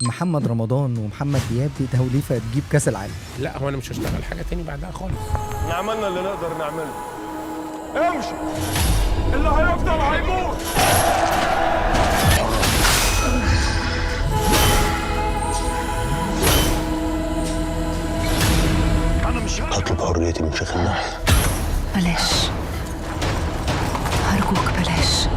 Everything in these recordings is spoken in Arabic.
محمد رمضان ومحمد دياب دي توليفه تجيب كاس العالم. لا هو انا مش هشتغل حاجه تاني بعدها خالص. احنا عملنا اللي نقدر نعمله. امشي، اللي هيفضل هيموت. انا مش هطلب حريتي من شيخ النحل. بلاش، أرجوك بلاش.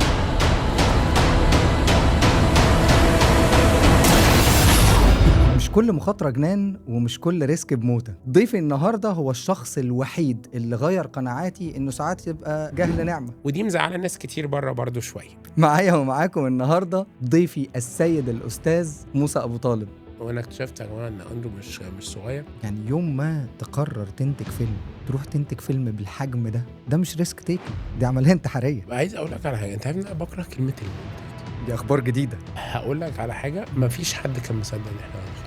مش كل مخاطره جنان ومش كل ريسك بموتة. ضيفي النهارده هو الشخص الوحيد اللي غير قناعاتي انه ساعات يبقى جهل نعمه. ودي مزعله ناس كتير بره برضو شويه. معايا ومعاكم النهارده ضيفي السيد الاستاذ موسى ابو طالب. وانا اكتشفت يا جماعه ان اندرو مش صغير. يعني يوم ما تقرر تنتج فيلم تروح تنتج فيلم بالحجم ده مش ريسك تيكي، دي عمليه انتحاريه. عايز اقول لك على حاجه، انت عارف ان انا بكره كلمه المنتج. دي اخبار جديده. هقول لك على حاجه، مفيش حد كان مصدق ان احنا هنخلص.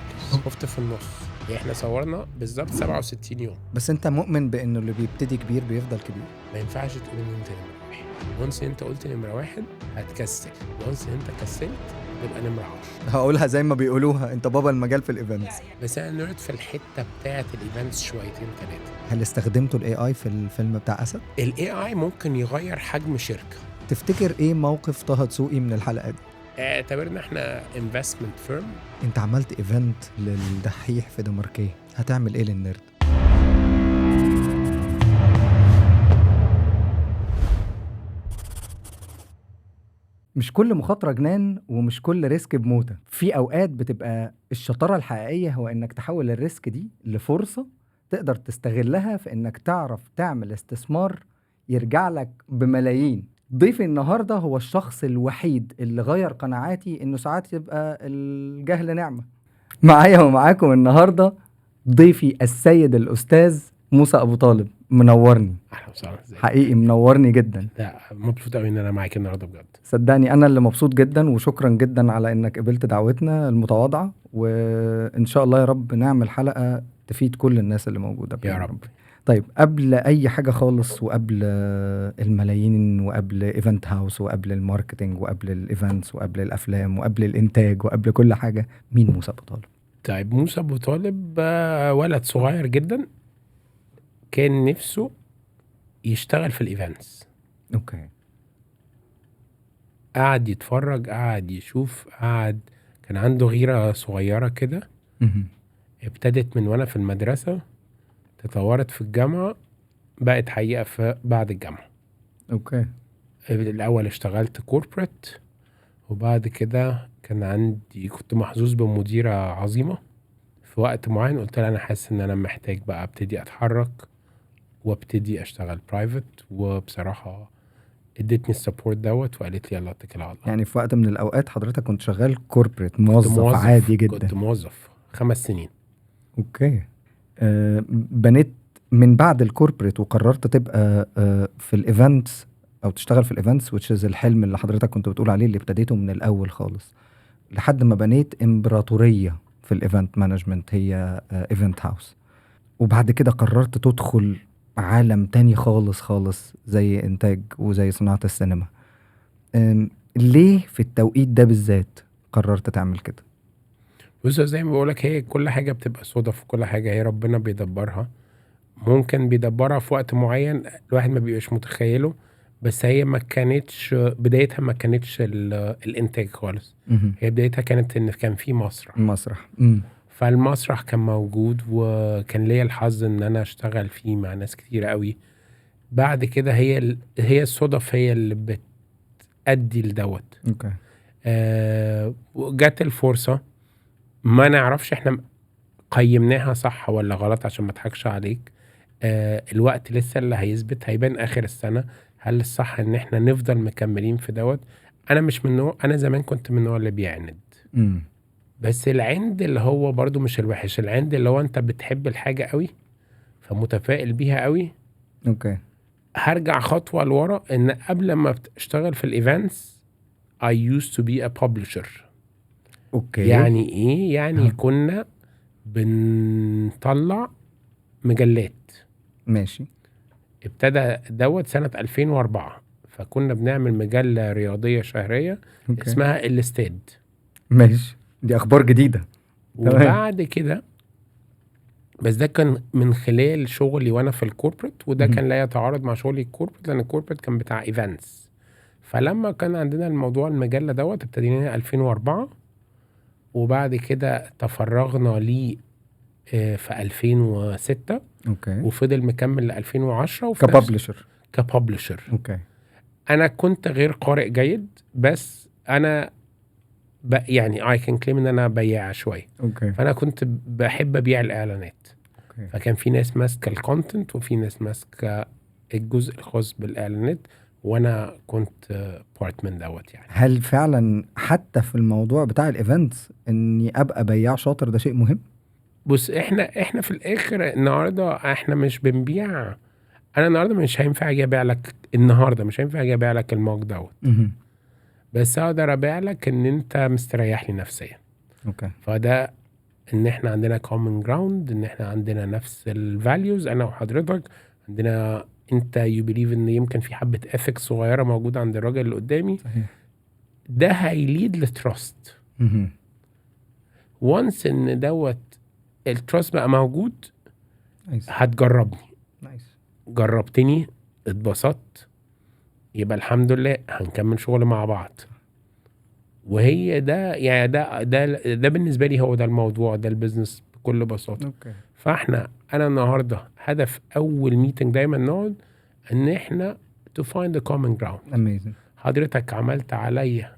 خفت في النص. يعني احنا صورنا بالظبط 67 يوم. بس انت مؤمن بانه اللي بيبتدي كبير بيفضل كبير؟ ما ينفعش تقول ان انت نمره واحد. وانس انت قلت نمره واحد هتكسل، وانس انت كسلت تبقى نمره 10. هقولها زي ما بيقولوها، انت بابا المجال في الايفنتس. بس انا نرد في الحته بتاعه الايفنتس شويتين ثلاثه. هل استخدمتوا الاي اي في الفيلم بتاع اسد؟ الاي اي ممكن يغير حجم شركه. تفتكر ايه موقف طه دسوقي من الحلقه دي؟ اعتبرنا احنا انفستمنت فيرم. انت عملت ايفنت للدحيح في دمركيه، هتعمل ايه للنرد؟ مش كل مخاطرة جنان ومش كل ريسك بموتة. في أوقات بتبقى الشطارة الحقيقية هو إنك تحول الريسك دي لفرصة تقدر تستغلها في إنك تعرف تعمل استثمار يرجع لك بملايين. ضيفي النهاردة هو الشخص الوحيد اللي غير قناعاتي إنه ساعات يبقى الجهل نعمة. معايا ومعاكم النهاردة ضيفي السيد الأستاذ موسى أبو طالب. منورني اهلا وسهلا. ازيك؟ حقيقي منورني جدا. لا مبسوط قوي ان انا معاك النهارده بجد. صدقني انا اللي مبسوط جدا، وشكرا جدا على انك قبلت دعوتنا المتواضعه، وان شاء الله يا رب نعمل حلقه تفيد كل الناس اللي موجوده يا رب. طيب قبل اي حاجه خالص، وقبل الملايين، وقبل ايفنت هاوس، وقبل الماركتينج، وقبل الايفنتس، وقبل الافلام، وقبل الانتاج، وقبل كل حاجه، مين موسى ابو طالب؟ طيب موسى ابو طالب ولد صغير جدا كان نفسه يشتغل في الايفنتس. اوكي. قعد يتفرج، قعد يشوف، كان عنده غيرة صغيرة كده. ابتدت من وانا في المدرسة، تطورت في الجامعة، بقت حقيقة في بعد الجامعة. اوكي. الاول اشتغلت كوربريت، وبعد كده كنت محظوظ بمديرة عظيمة. في وقت معين قلت لها انا حاسس ان انا محتاج بقى ابتدي اتحرك وابتدي اشتغل برايفت، وبصراحة ادتني السبورت دوت وقالت لي يلا اتكل على الله. يعني في وقت من الاوقات حضرتك كنت شغال كوربريت، موظف عادي جدا؟ كنت موظف 5 سنين. اوكي. بنيت من بعد الكوربريت وقررت تبقى في الايفنتس او تشتغل في الايفنتس، which is الحلم اللي حضرتك كنت بتقول عليه اللي ابتديته من الاول خالص، لحد ما بنيت امبراطورية في الايفنت مانجمنت هي ايفنت هاوس. وبعد كده قررت تدخل عالم تاني خالص خالص زي انتاج وزي صناعة السينما. ليه في التوقيت ده بالذات قررت تعمل كده؟ بص زي ما بقولك، هي كل حاجة بتبقى صدف، وكل حاجة هي ربنا بيدبرها. ممكن بيدبرها في وقت معين الواحد ما بيبقاش متخيله، بس هي ما كانتش بدايتها، ما كانتش الانتاج خالص. هي بدايتها كانت ان كان في مسرح. فالمسرح كان موجود، وكان ليا الحظ ان انا اشتغل فيه مع ناس كتير قوي. بعد كده هي الصدف هي اللي بتأدي لدوت. اوكي. جات الفرصة، ما نعرفش احنا قيمناها صح ولا غلط عشان ما اضحكش عليك. الوقت لسه اللي هيثبت، هيبان اخر السنة هل الصح ان احنا نفضل مكملين في دوت. انا مش من نوع، انا زمان كنت من النوع اللي بيعند. بس العند اللي هو برضو مش الوحش، العند اللي هو انت بتحب الحاجة قوي فمتفائل بيها قوي. اوكي. هرجع خطوة لورا، ان قبل ما اشتغل في الايفنتس I used to be a publisher. اوكي. يعني ايه؟ يعني كنا بنطلع مجلات. ماشي. ابتدى دوت سنة 2004، فكنا بنعمل مجلة رياضية شهرية. أوكي. اسمها الاستاد. ماشي. دي اخبار جديده. تمام. وبعد كده بس ده كان من خلال شغلي وانا في الكوربريت، وده كان لا يتعارض مع شغلي الكوربريت لان الكوربريت كان بتاع ايفنتس. فلما كان عندنا الموضوع المجله دوت ابتدينا 2004، وبعد كده تفرغنا ليه في 2006، اوكي. وفضل مكمل ل 2010 وفي كببلشر. اوكي. انا كنت غير قارئ جيد، بس انا يعني اي كان كليم ان انا بياع شويه. اوكي. فانا كنت بحب ابيع الاعلانات. اوكي. فكان في ناس ماسكه الكونتنت وفي ناس ماسكه الجزء الخاص بالاعلانات، وانا كنت بارت من دوت يعني. هل فعلا حتى في الموضوع بتاع الايفنتس اني ابقى بياع شاطر ده شيء مهم؟ بص احنا في الاخر النهارده احنا مش بنبيع. انا النهارده مش هينفع اجي ابيع لك الموج دوت، بس اقدر ابيع لك ان انت مستريح لي نفسيا. اوكي. فده ان احنا عندنا common ground، ان احنا عندنا نفس الفاليوز انا وحضرتك، عندنا انت يو بليف ان يمكن في حبه ethics صغيره موجوده عند الراجل اللي قدامي. صحيح. ده هيليد لتراست. وانس ان دوت التراست بقى موجود، نايس. هتجربني، نايس. جربتني، اتبسطت، يبقى الحمد لله هنكمل شغل مع بعض. وهي ده يعني ده بالنسبه لي هو ده الموضوع، ده البيزنس بكل بساطه. اوكي. انا النهارده هدف اول ميتنج دايما نقعد ان احنا to find the common ground. اميزنج. حضرتك عملت عليا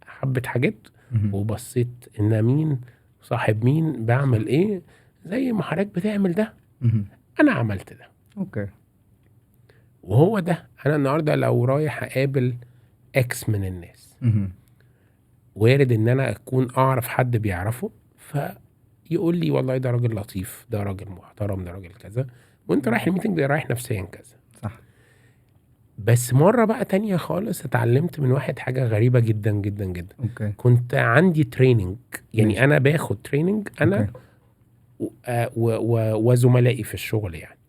حبه حاجات وبصيت ان مين صاحب مين بعمل ايه، زي ما حضرتك بتعمل ده انا عملت ده. اوكي. وهو ده انا النهارده لو رايح اقابل اكس من الناس، وارد ان انا اكون اعرف حد بيعرفه فيقول لي والله ده راجل لطيف، ده راجل محترم، ده راجل كذا، وانت رايح الميتنج ده رايح نفسيا كذا. صح. بس مرة بقى تانية خالص اتعلمت من واحد حاجة غريبة جدا جدا جدا. اوكي. كنت عندي تريننج، يعني ماشي. انا باخد تريننج انا وزملائي في الشغل يعني.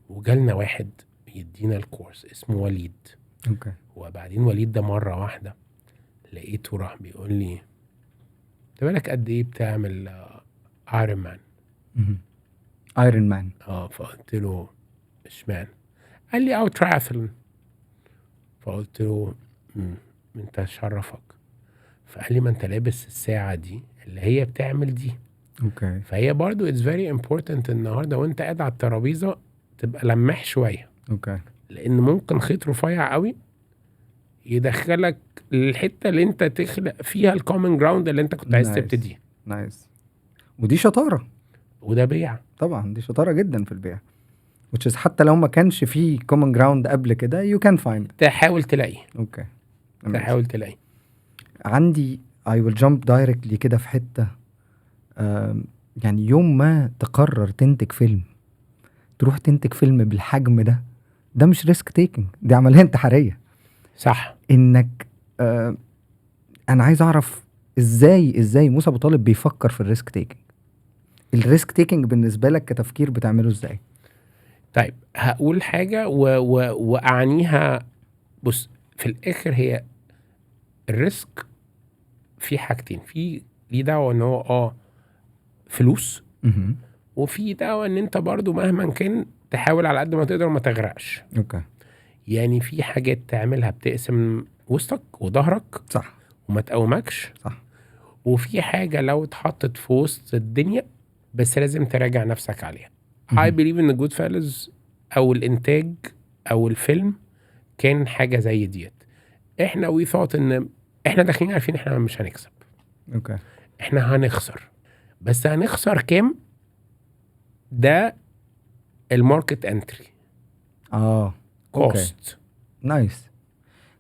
وجالنا واحد يدينا الكورس اسمه وليد. اوكي. وبعدين وليد ده مرة واحدة لقيته راح بيقول لي انت بالك قد ايه بتعمل ايرون مان؟ ايرون مان. فقلت له اشمعنى؟ قال لي او تراثلون. فقلت له انت شرفك. فقال لي ما انت لابس الساعة دي اللي هي بتعمل دي. اوكي. فهي برضو it's very important النهاردة وانت قاعد على الترابيزة تبقى لمح شوية. اوكي. لان ممكن خيط رفيع قوي يدخلك الحته اللي انت تخلق فيها الكومن جراوند اللي انت كنت عايز تبتدي. نايس. ودي شطاره، وده بيع. طبعا دي شطاره جدا في البيع. which is حتى لو ما كانش فيه common ground قبل كده you can find. تحاول تلاقي. اوكي. تحاول تلاقي. عندي I will jump directly كده في حته يعني يوم ما تقرر تنتج فيلم، تروح تنتج فيلم بالحجم ده مش ريسك تيكينج، دي عمليه انتحاريه. صح. انك انا عايز اعرف ازاي موسى ابو طالب بيفكر في الريسك تيكينج. الريسك تيكينج بالنسبه لك كتفكير بتعمله ازاي؟ طيب هقول حاجه واعنيها. بص في الاخر هي الريسك في حاجتين، في ليه دعوه ان هو فلوس، وفي دعوه ان انت برضو مهما كان تحاول على قد ما تقدر ما تغرقش. اوكي. يعني في حاجات تعملها بتقسم وسطك وظهرك صح وما تقومكش. صح. وفي حاجة لو اتحطت في وسط الدنيا بس لازم تراجع نفسك عليها. I believe in the Goodfellas او الانتاج او الفيلم كان حاجة زي ديت. احنا we thought ان احنا داخلين عارفين احنا مش هنكسب. اوكي. احنا هنخسر، بس هنخسر كام؟ ده الماركت انتري كوست. نايس.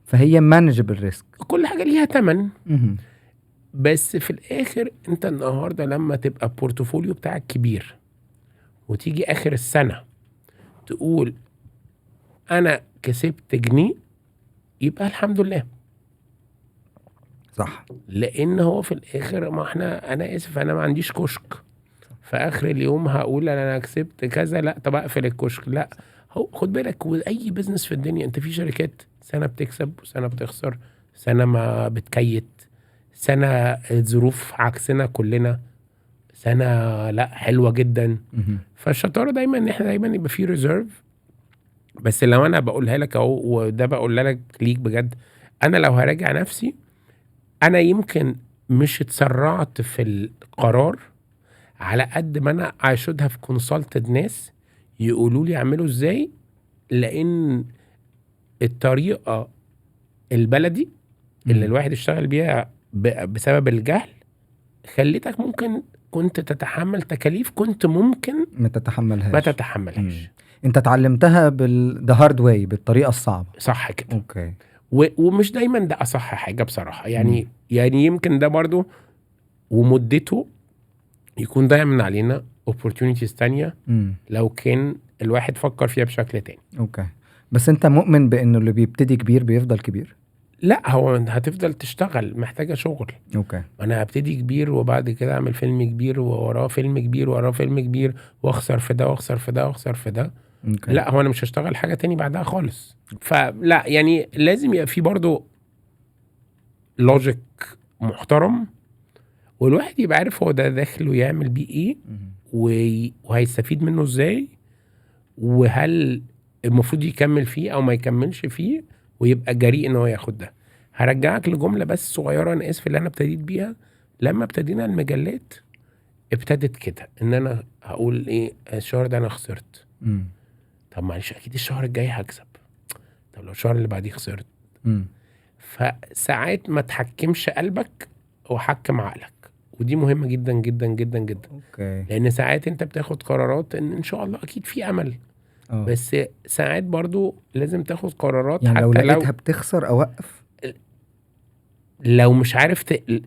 فهي مانجبل ريسك. كل حاجة ليها تمن. بس في الاخر انت النهاردة لما تبقى بورتفوليو بتاعك كبير وتيجي اخر السنة تقول انا كسبت جنيه، يبقى الحمد لله. صح. لان هو في الاخر ما انا اسف انا ما عنديش كشك في اخر اليوم هقول انا كسبت كذا، لا طب اقفل الكشك. لا، هو خد بالك واي بزنس في الدنيا انت في شركات سنة بتكسب وسنة بتخسر، سنة ما بتكيت، سنه الظروف عكسنا كلنا، سنه لا حلوه جدا. فالشطاره دايما ان احنا دايما يبقى في ريزيرف. بس لو انا بقولها لك اهو، وده بقولها لك ليك بجد، انا لو هراجع نفسي، انا يمكن مش اتسرعت في القرار على قد ما انا عايشودها في كونسلتد ناس يقولوا لي اعمله ازاي، لان الطريقه البلدي اللي الواحد يشتغل بيها بسبب الجهل خليتك ممكن كنت تتحمل تكاليف كنت ممكن ما تتحملهاش. ما تتحملهاش. انت اتعلمتها ذا هارد واي، بالطريقه الصعبه. صح كده. اوكي. ومش دايما ده اصح حاجه بصراحه، يعني يعني يمكن ده برضو ومدته يكون ضايع من علينا opportunities تانية لو كان الواحد فكر فيها بشكل تاني. اوكي. بس انت مؤمن بانه اللي بيبتدي كبير بيفضل كبير؟ لا، هو هتفضل تشتغل، محتاجه شغل. اوكي. انا هبتدي كبير وبعد كده اعمل فيلم كبير ووراه فيلم كبير ووراه فيلم كبير، واخسر في ده واخسر في ده واخسر في ده. اوكي. لا، هو انا مش هشتغل حاجه تاني بعدها خالص. فلا يعني لازم يبقى في برضو لوجيك محترم، والواحد يبقى عارف هو ده داخله يعمل بيه ايه وهيستفيد منه ازاي، وهل المفروض يكمل فيه او ما يكملش فيه، ويبقى جريء ان هو ياخد ده. هرجعك لجمله بس صغيره، انا اسف اللي انا ابتديت بيها. لما ابتدينا المجلات ابتدت كده ان انا هقول ايه، الشهر ده انا خسرت. طب معلش اكيد الشهر الجاي هكسب. طب لو الشهر اللي بعديه خسرت. فساعات ما تحكمش قلبك وحكم عقلك، ودي مهمه جدا جدا جدا جدا. اوكي. لان ساعات انت بتاخد قرارات ان شاء الله اكيد في امل. بس ساعات برضو لازم تاخد قرارات يعني حتى لو لقيتها بتخسر اوقف. لو مش عارف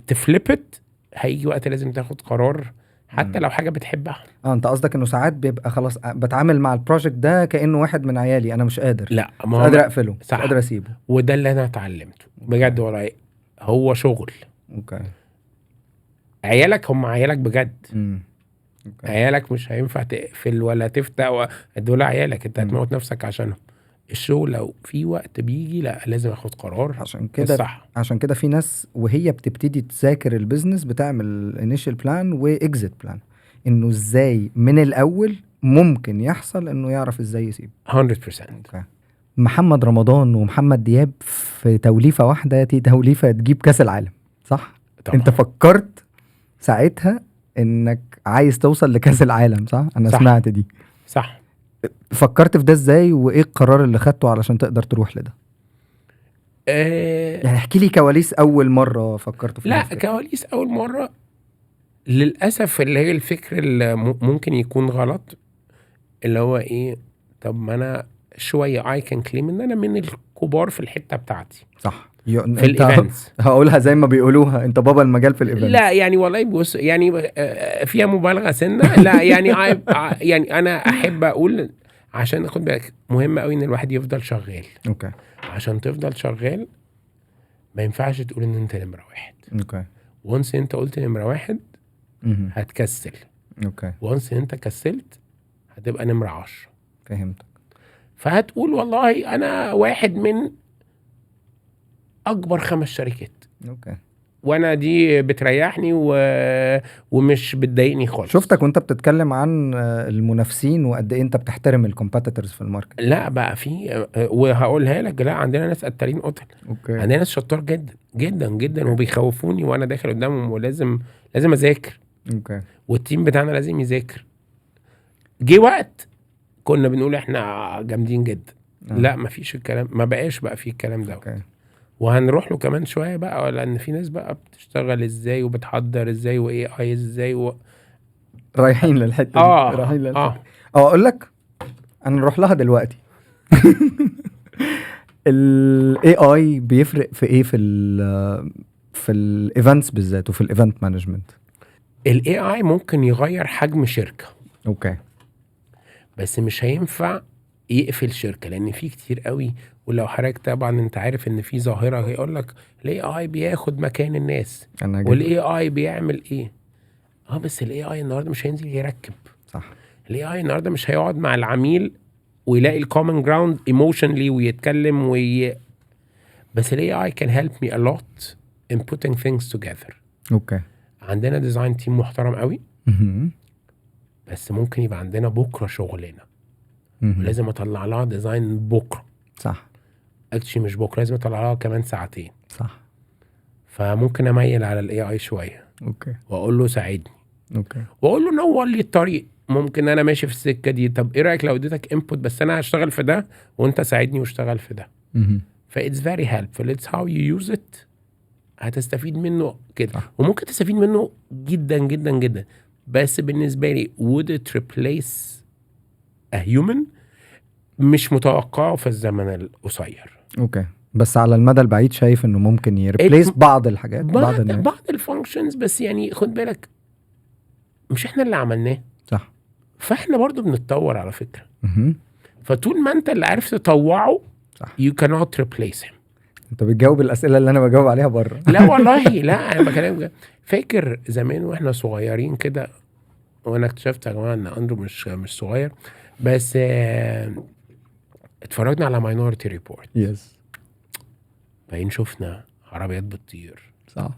تفليبت، هيجي وقت لازم تاخد قرار حتى لو حاجه بتحبها. انت قصدك انه ساعات بيبقى خلاص بتعامل مع البروجكت ده كانه واحد من عيالي، انا مش قادر. لا، مش قادر اقفله، مش قادر اسيبه. وده اللي انا اتعلمته بجد والله، هو شغل. اوكي. عيالك هم عيالك بجد. اوكي. عيالك مش هينفع تقفل ولا تفتح، دول عيالك انت هتموت نفسك عشانهم. الشغل لو في وقت بيجي لا لازم اخد قرار. عشان كده في ناس وهي بتبتدي تذاكر البيزنس بتعمل انيشال بلان واكزيت بلان، انه ازاي من الاول ممكن يحصل انه يعرف ازاي يسيب 100%. اوكي. محمد رمضان ومحمد دياب في توليفة واحدة، توليفة تجيب كاس العالم، صح؟ طبعا. انت فكرت ساعتها انك عايز توصل لكاس العالم، صح؟ انا صح. سمعت دي. صح. فكرت في ده ازاي، وايه القرار اللي خدته علشان تقدر تروح لده؟ يعني احكي لي كواليس اول مرة فكرت في لا ده. كواليس اول مرة للأسف اللي هي الفكر اللي ممكن يكون غلط، اللي هو ايه، طب ما انا شوية I can claim ان انا من الكبار في الحتة بتاعتي. صح. في الايفنتس. هقولها زي ما بيقولوها، انت بابا المجال في الايفنتس. لا يعني والله بص، يعني فيها مبالغة سنة. لا يعني يعني انا احب اقول عشان اخد بالك مهم قوي ان الواحد يفضل شغال. اوكي. عشان تفضل شغال ما ينفعش تقول ان انت نمرة واحد. اوكي. وانس انت قلت نمرة واحد هتكسل. اوكي. وانس انت كسلت هتبقى نمرة 10. فهمتك. فهتقول والله انا واحد من اكبر 5 شركات. اوكي. وانا دي بتريحني ومش بتضايقني خالص. شفتك وانت بتتكلم عن المنافسين وقد ايه انت بتحترم الكومبيتيتورز في الماركت. لا بقى في، وهقولها لك، لا عندنا ناس قتالين قتل. اوكي. عندنا ناس شطار جدا جدا جدا وبيخوفوني وانا داخل قدامهم، ولازم اذاكر. اوكي. والتيم بتاعنا لازم يذاكر. جه وقت كنا بنقول احنا جامدين جدا. لا مفيش الكلام، ما بقاش بقى فيه الكلام ده. اوكي. وهنروح له كمان شويه بقى، لان في ناس بقى بتشتغل ازاي وبتحضر ازاي واي اي ازاي رايحين للحته دي. رايحين للحته. اقول لك انا نروح لها دلوقتي. الاي اي بيفرق في ايه في الايفنتس بالذات وفي الايفنت مانجمنت؟ الاي اي ممكن يغير حجم شركه. اوكي. بس مش هينفع يقفل شركه، لان في كتير قوي. ولو حضرتك طبعا انت عارف ان في ظاهره هيقول لك الاي اي بياخد مكان الناس، والاي اي بيعمل ايه. بس الاي اي النهارده مش هينزل يركب. صح. الاي اي النهارده مش هيقعد مع العميل ويلاقي الكومن جراوند ايموشنلي ويتكلم بس الاي اي كان هيلب مي ا لوت in putting things together. اوكي. عندنا ديزاين تيم محترم قوي، مهم. بس ممكن يبقى عندنا بكره شغلنا مهم. ولازم اطلع لها ديزاين بكره، صح اكشلي مش بكره، لازم اطلع لها كمان ساعتين. صح. فممكن اميل على الاي اي شويه اوكي واقول له ساعدني، اوكي. واقول له نور لي الطريق. ممكن انا ماشي في السكه دي، طب ايه رايك لو اديتك انبوت بس انا هشتغل في ده وانت ساعدني واشتغل في ده. مهم. فايتس فيري هيلبفول، اتس هاو يو يوز ات. هتستفيد منه كده، صح. وممكن تستفيد منه جدا جدا جدا. بس بالنسبه لي would it replace a human؟ مش متوقعه في الزمن القصير. اوكي، بس على المدى البعيد شايف انه ممكن يريبليس بعض الحاجات، بعض الناس. بعض الفانكشنز، بس يعني خد بالك مش احنا اللي عملناه، صح. فاحنا برضو بنتطور على فكره. مهم. فطول ما انت اللي عارف تطوعه صح. you cannot replace him. انت بتجاوب الاسئله اللي انا بجاوب عليها بره. لا والله لا، انا بكلمك بجد. فاكر زمان واحنا صغيرين كده، وانا اكتشفت يا جماعه ان اندرو مش صغير، بس اتفرجنا على ماينورتي ريبورت، يس. بعدين شفنا عربيات بتطير. صح.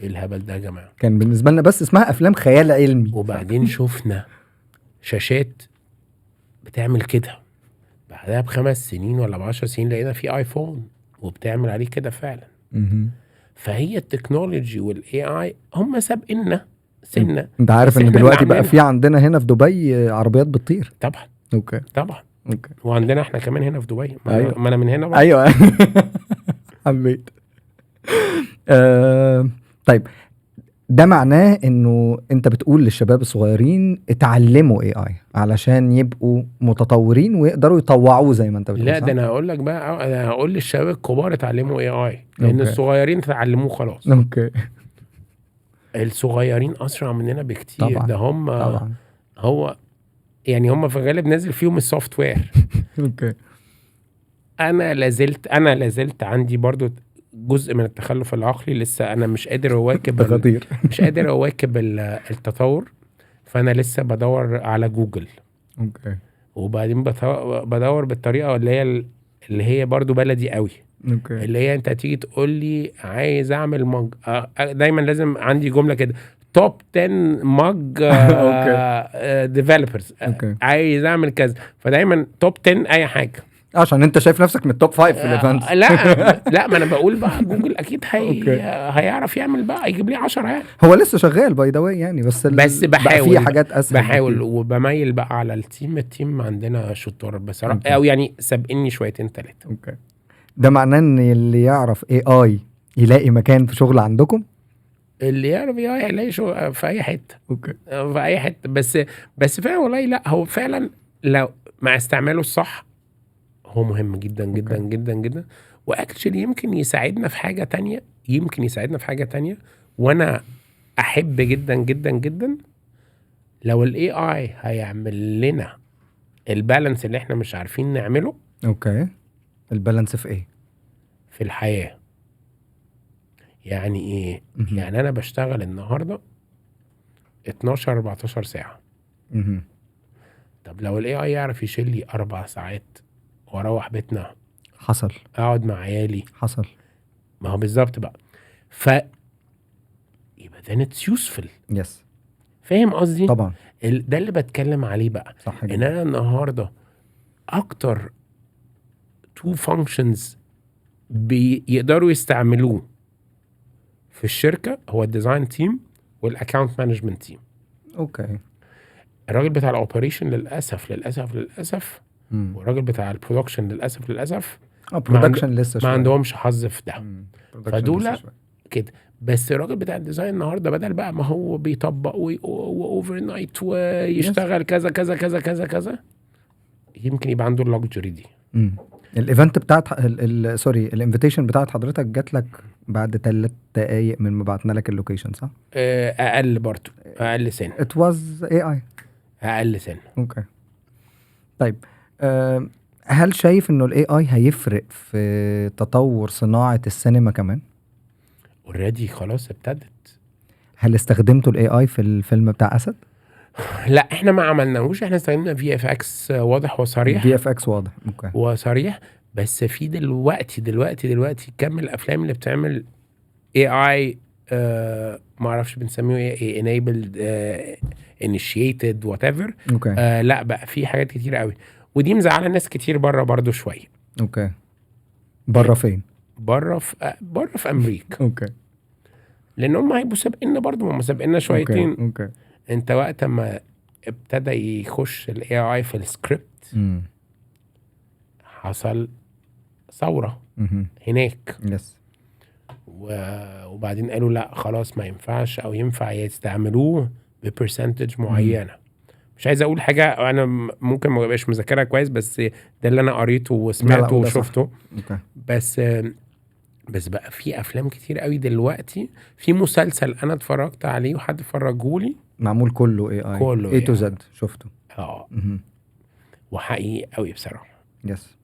ايه الهبل ده يا جماعه؟ كان بالنسبه لنا بس اسمها افلام خيال علمي. وبعدين شفنا شاشات بتعمل كده. بعدها ب5 سنين ولا ب10 سنين لقينا في ايفون وبتعمل عليه كده فعلا. مهم. فهي التكنولوجي والاي اي هم سابقنا سنه. انت عارف بس ان إحنا دلوقتي اللي بقى عاملينها. في عندنا هنا في دبي عربيات بتطير. طبعا اوكي طبعا. اوكي. وعندنا احنا كمان هنا في دبي. أيوة. ما انا من هنا بقى. ايوه حبيت. طيب، ده معناه انه انت بتقول للشباب الصغيرين اتعلموا اي اي علشان يبقوا متطورين ويقدروا يطوعوه زي ما انت بتقول. لا صح؟ ده انا هقول لك بقى، انا هقول للشباب الكبار اتعلموا اي اي، لان أوكي. الصغيرين اتعلموه خلاص. اوكي. الصغيرين اسرع مننا بكتير. طبعا. ده هم طبعا. هو يعني هم في الغالب نازل فيهم السوفت وير. اوكي. انا لازلت عندي برضو جزء من التخلف العقلي، لسه انا مش قادر اواكب خطير. مش قادر اواكب التطور. فانا لسه بدور على جوجل، اوكي. وبعدين بدور بالطريقه اللي هي برضو بلدي قوي، اوكي. اللي هي انت تيجي تقول لي عايز اعمل مج، دايما لازم عندي جمله كده توب 10 مج ديفلوبرز، اوكي. عايز اعمل كذا، فدايما توب 10 اي حاجه. عشان انت شايف نفسك من التوب 5 في الايفنتس. لا ما انا بقول بقى جوجل اكيد أوكي. هيعرف يعمل بقى، يجيب لي 10 يعني. هو لسه شغال باي ذا واي يعني، بس بحاول في حاجات اسهل. بحاول كتير. وبميل بقى على التيم عندنا شطار بصراحه، أوكي. او يعني سابقني شويتين 3. اوكي. ده معناه ان اللي يعرف اي اي يلاقي مكان في شغل عندكم. اللي يعرف هيلاقي شغل في اي حته، اوكي. في اي حته. بس فعلا والله لا، هو فعلا لو مع استعماله الصح هو مهم جدا جدا أوكي. جدا جدا. واكشلي يمكن يساعدنا في حاجه تانية. وانا احب جدا جدا جدا لو الاي اي هيعمل لنا البالانس اللي احنا مش عارفين نعمله اوكي. البالانس في ايه؟ في الحياه. يعني ايه؟ مهم. يعني انا بشتغل النهارده 12 14 ساعه. مهم. طب لو الاي اي يعرف يشيل لي 4 ساعات واروح بيتنا حصل. اقعد مع عيالي، حصل. ما هو بالظبط بقى. يبقى ده اتس يوسفل. يس. فاهم قصدي؟ طبعا. ده اللي بتكلم عليه بقى. صح ان جدا. انا النهارده اكتر 2 فانكشنز بيقدروا يستعملوه في الشركه هو الديزاين تيم والاكاونت مانجمنت تيم. اوكي. الراجل بتاع الاوبريشن للاسف مم. والراجل بتاع البرودكشن للاسف برودكشن لسه ما شوية. عندهمش حظ في ده. production فدول لسه شوية. كده. بس الراجل بتاع الديزاين النهارده بدل بقى ما هو بيطبق واوفر نايت ويشتغل كذا كذا كذا كذا كذا، يمكن يبقى عنده اللوكجري دي. الايفنت بتاعت سوري الانفيتيشن بتاعت حضرتك جات لك بعد 3 دقايق من ما بعتنا لك اللوكيشن، صح؟ اقل برضو، اقل سنه. It was AI. اقل سنه. اوكي. طيب، هل شايف انه الاي اي هيفرق في تطور صناعة السينما كمان؟ اوريدي خلاص ابتدت. هل استخدمتوا الاي اي في الفيلم بتاع اسد؟ لا احنا ما عملناهوش، احنا استخدمنا في اف اكس واضح وصريح. في اف اكس واضح. اوكي. بس في دلوقتي كم الافلام اللي بتعمل AI ما اعرفش بنسميه ايه enabled initiated whatever. اوكي. لا بقى في حاجات كتير قوي، ودي مزعله ناس كتير بره برضو شويه. اوكي. بره فين؟ بره في امريكا، اوكي. لان هم هيبقوا سابقنا برضو، هم سابقنا شويتين. اوكي. انت وقت ما ابتدى يخش الاي اي في السكريبت حصل ثوره هناك، يس. وبعدين قالوا لا خلاص ما ينفعش، او ينفع يستعملوه ببرسنتج معينه. مش عايز اقول حاجه انا ممكن ما ابقاش مذاكرها كويس، بس ده اللي انا قريته وسمعته وشفته. اوكي. بس بقى في افلام كتير قوي دلوقتي. في مسلسل انا اتفرجت عليه وحد فرجهولي معمول كله اي اي، كله اي تو زد، شفته. وحقيقي قوي بصراحه. يس.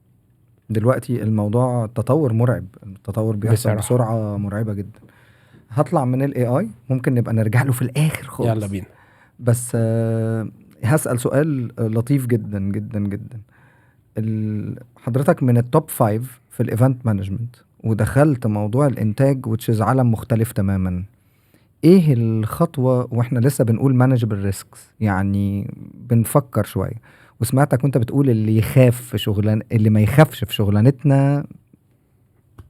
دلوقتي الموضوع تطور مرعب، التطور بيحصل بصراحة. بسرعه مرعبه جدا. هطلع من الاي اي، ممكن نبقى نرجع له في الاخر خالص. يلا بينا. بس هسأل سؤال لطيف جدا جدا جدا. حضرتك من التوب 5 في الايفنت مانجمنت، ودخلت موضوع الانتاج وتشيز عالم مختلف تماما. ايه الخطوة واحنا لسه بنقول مانجبل ريسكس، يعني بنفكر شوية، وسمعتك وانت بتقول اللي يخاف في شغلان، اللي ما يخافش في شغلانتنا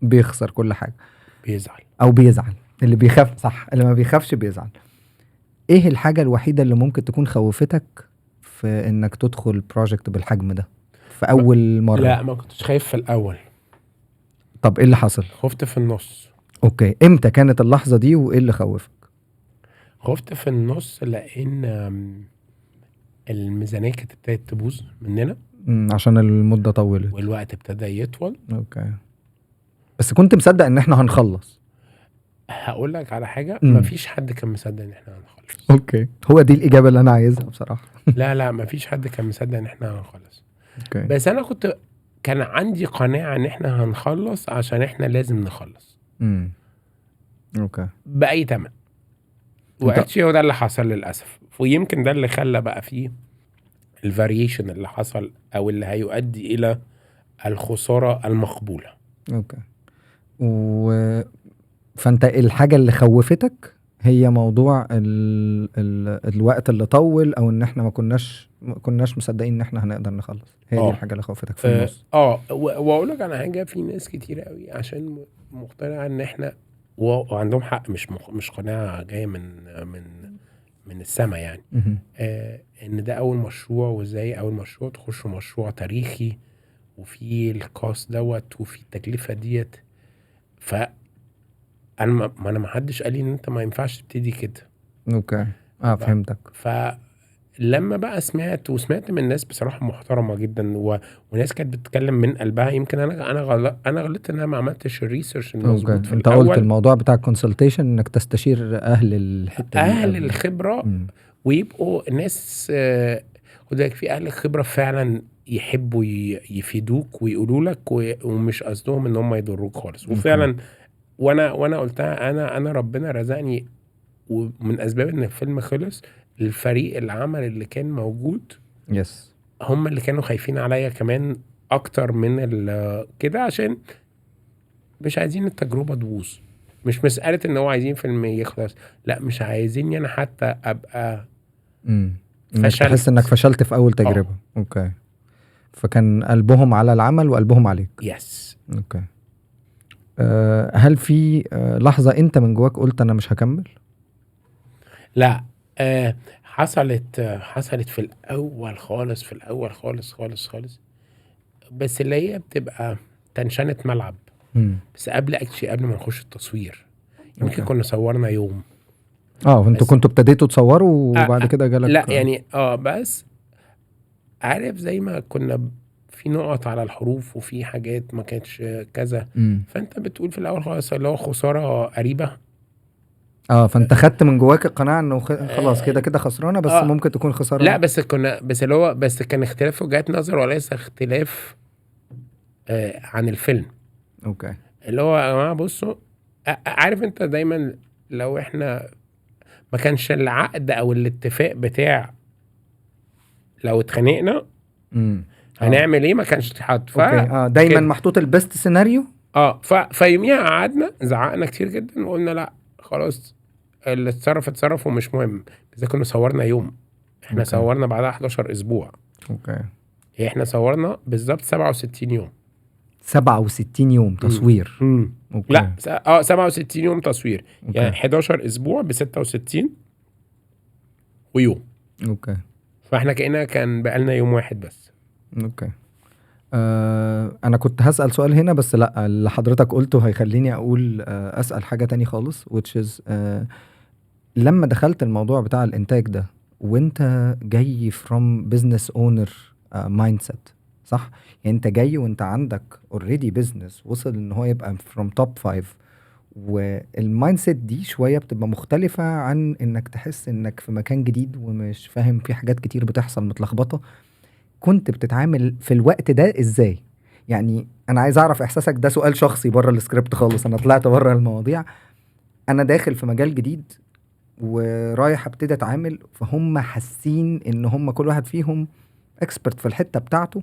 بيخسر كل حاجة، بيزعل او بيزعل. اللي بيخاف صح، اللي ما بيخافش بيزعل. ايه الحاجة الوحيدة اللي ممكن تكون خوفتك في انك تدخل بروجكت بالحجم ده في اول مرة؟ لا ما كنتش خايف في الاول. طب ايه اللي حصل؟ خفت في النص. اوكي. امتى كانت اللحظة دي وايه اللي خوفك؟ خفت في النص لان الميزانية كانت ابتدت تبوظ مننا عشان المدة طولت والوقت ابتدى يطول. اوكي. بس كنت مصدق ان احنا هنخلص؟ هقول لك على حاجة، مفيش حد كان مصدق ان احنا هنخلص. اوكي. هو دي الاجابة اللي انا عايزها بصراحة. لا مفيش حد كان مصدق ان احنا هنخلص. اوكي. بس انا كان عندي قناعة ان احنا هنخلص عشان احنا لازم نخلص. اوكي. بأي تمن. وقتش هو ده اللي حصل للأسف، ويمكن ده اللي خلى بقى فيه الفاريشن اللي حصل او اللي هيؤدي الى الخسارة المقبولة. اوكي. فانت الحاجة اللي خوفتك هي موضوع الوقت اللي طول، او ان احنا ما كناش مصدقين ان احنا هنقدر نخلص. هي دي الحاجة اللي خوفتك في النص. واقول لك على حاجة، في ناس كتير قوي عشان مقتنعة ان احنا، وعندهم حق، مش قناعة جاية من السماء يعني. ان ده اول مشروع، وازاي اول مشروع تخش مشروع تاريخي وفي الكاست دوت وفي التكلفة ديت. انا ما حدش قال لي ان انت ما ينفعش تبتدي كده. اوكي. فهمتك. فلما بقى سمعت من ناس بصراحه محترمه جدا، وناس كانت بتتكلم من قلبها. يمكن انا غلطت ان انا ما عملتش الريسيرش المظبوط في انت الاول. قلت الموضوع بتاع الكونسلتيشن انك تستشير اهل الحته، اهل الخبره ويبقوا ناس خد بالك، في اهل الخبره فعلا يحبوا يفيدوك ويقولوا لك ومش قصدهم ان هم يضروك خالص. وفعلا وانا قلتها، انا ربنا رزقني، ومن اسباب ان الفيلم خلص الفريق العمل اللي كان موجود يس هم اللي كانوا خايفين عليا كمان اكتر من كده، عشان مش عايزين التجربه تبوظ. مش مساله ان هو عايزين فيلم يخلص، لا مش عايزيني انا حتى ابقى فشلت، تحس انك فشلت في اول تجربه. اوكي. فكان قلبهم على العمل وقلبهم عليك. يس. اوكي. هل في لحظة انت من جواك قلت انا مش هكمل؟ لا. حصلت في الاول خالص، بس اللي هي بتبقى تنشنة ملعب. بس قبل ما نخش التصوير يمكن كنا صورنا يوم. وانتوا كنتوا ابتديتوا تصوروا وبعد كده جالك؟ لا يعني بس عارف زي ما كنا في نقط على الحروف وفي حاجات ما كانتش كذا. فانت بتقول في الاول خالص اللي هو خساره قريبه. فانت خدت من جواك القناعه انه خلاص كده خسرانه، بس ممكن تكون خساره. لا بس كان اختلاف وجهات نظر وليس اختلاف عن الفيلم. اوكي. اللي هو يا جماعه بصوا، عارف انت دايما لو احنا ما كانش العقد او الاتفاق بتاع لو اتخانقنا هنعمل ايه، ما كانش اتحط. دايما محطوط البيست سيناريو فيوميها قعدنا زعقنا كتير جدا وقلنا لا خلاص اللي اتصرف ومش مهم. اذا كنا صورنا يوم، احنا أوكي. صورنا بعدها 11 اسبوع، اوكي. احنا صورنا بالظبط 67 يوم 67 يوم تصوير. اوكي. لا 67 يوم تصوير. أوكي. يعني 11 اسبوع ب 66 ويوم. اوكي. فاحنا كان بقالنا يوم واحد بس. اوكي. انا كنت هسأل سؤال هنا بس لا، اللي حضرتك قلته هيخليني اقول اسأل حاجة تاني خالص which is لما دخلت الموضوع بتاع الانتاج ده وانت جاي from business owner mindset، صح؟ يعني انت جاي وانت عندك already business وصل ان هو يبقى from top 5، والمايند سيت دي شوية بتبقى مختلفة عن انك تحس انك في مكان جديد ومش فاهم، في حاجات كتير بتحصل متلخبطة. كنت بتتعامل في الوقت ده ازاي؟ يعني انا عايز اعرف احساسك ده، سؤال شخصي بره السكريبت خالص، انا طلعت بره المواضيع. انا داخل في مجال جديد ورايح ابتدي اتعامل، فهم حاسين ان هم كل واحد فيهم اكسبرت في الحتة بتاعته،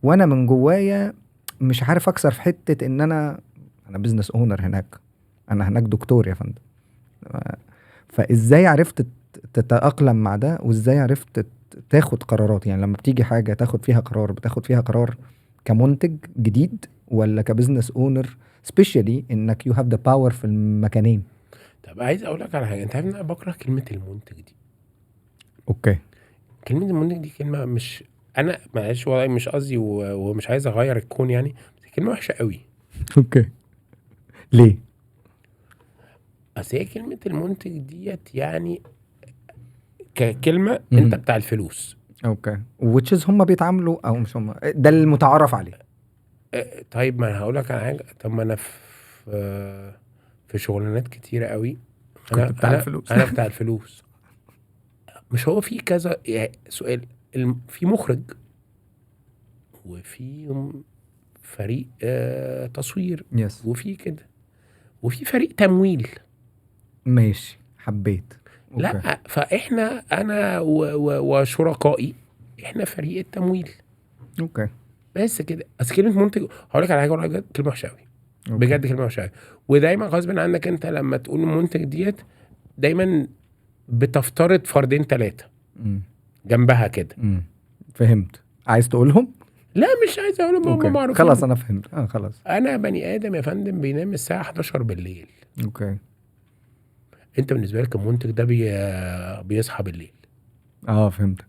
وانا من جوايا مش عارف اكسر في حتة ان انا بزنس اونر هناك، انا هناك دكتور يا فندم. فازاي عرفت تتأقلم مع ده، وازاي عرفت تاخد قرارات؟ يعني لما بتيجي حاجة تاخد فيها قرار، بتاخد فيها قرار كمنتج جديد ولا كبزنس اونر، سبيشالي انك يو هاف ذا باور في المكانين؟ طب عايز اقول لك على حاجه، انت عارف ان انا بكره كلمه المنتج دي. اوكي. كلمه المنتج دي كلمه مش، انا معلش والله مش قصدي ومش عايز اغير الكون يعني، بس كلمه وحشه قوي. اوكي. ليه؟ اصل هي كلمه المنتج ديت يعني ككلمه انت بتاع الفلوس. اوكي. which is هم بيتعاملوا او مش هم، ده المتعارف عليه. طيب ما انا هقول لك على حاجه، طب ما انا في شغلانات كتيره قوي كنت بتاع الفلوس. انا بتاع الفلوس. مش هو في كذا يعني سؤال، في مخرج وفي فريق تصوير يس. وفي كده وفي فريق تمويل. ماشي، حبيت. أوكي. لا فاحنا انا وشركائي احنا فريق التمويل اوكي. بس كده. بس كلمه منتج هقول لك على حاجه والله بجد كلمه وحشه قوي، بجد كلمه وحشه قوي. ودايما غصب عنك انت لما تقول المنتج ديت دايما بتفترض فردين 3 جنبها كده. فهمت. عايز تقولهم؟ لا مش عايز اقولهم، هم معروفين. خلاص انا فهمت. خلاص. انا بني ادم يا فندم بينام الساعه 11 بالليل. اوكي. انت بالنسبه لك المنتج ده بيصحى بالليل. فهمتك.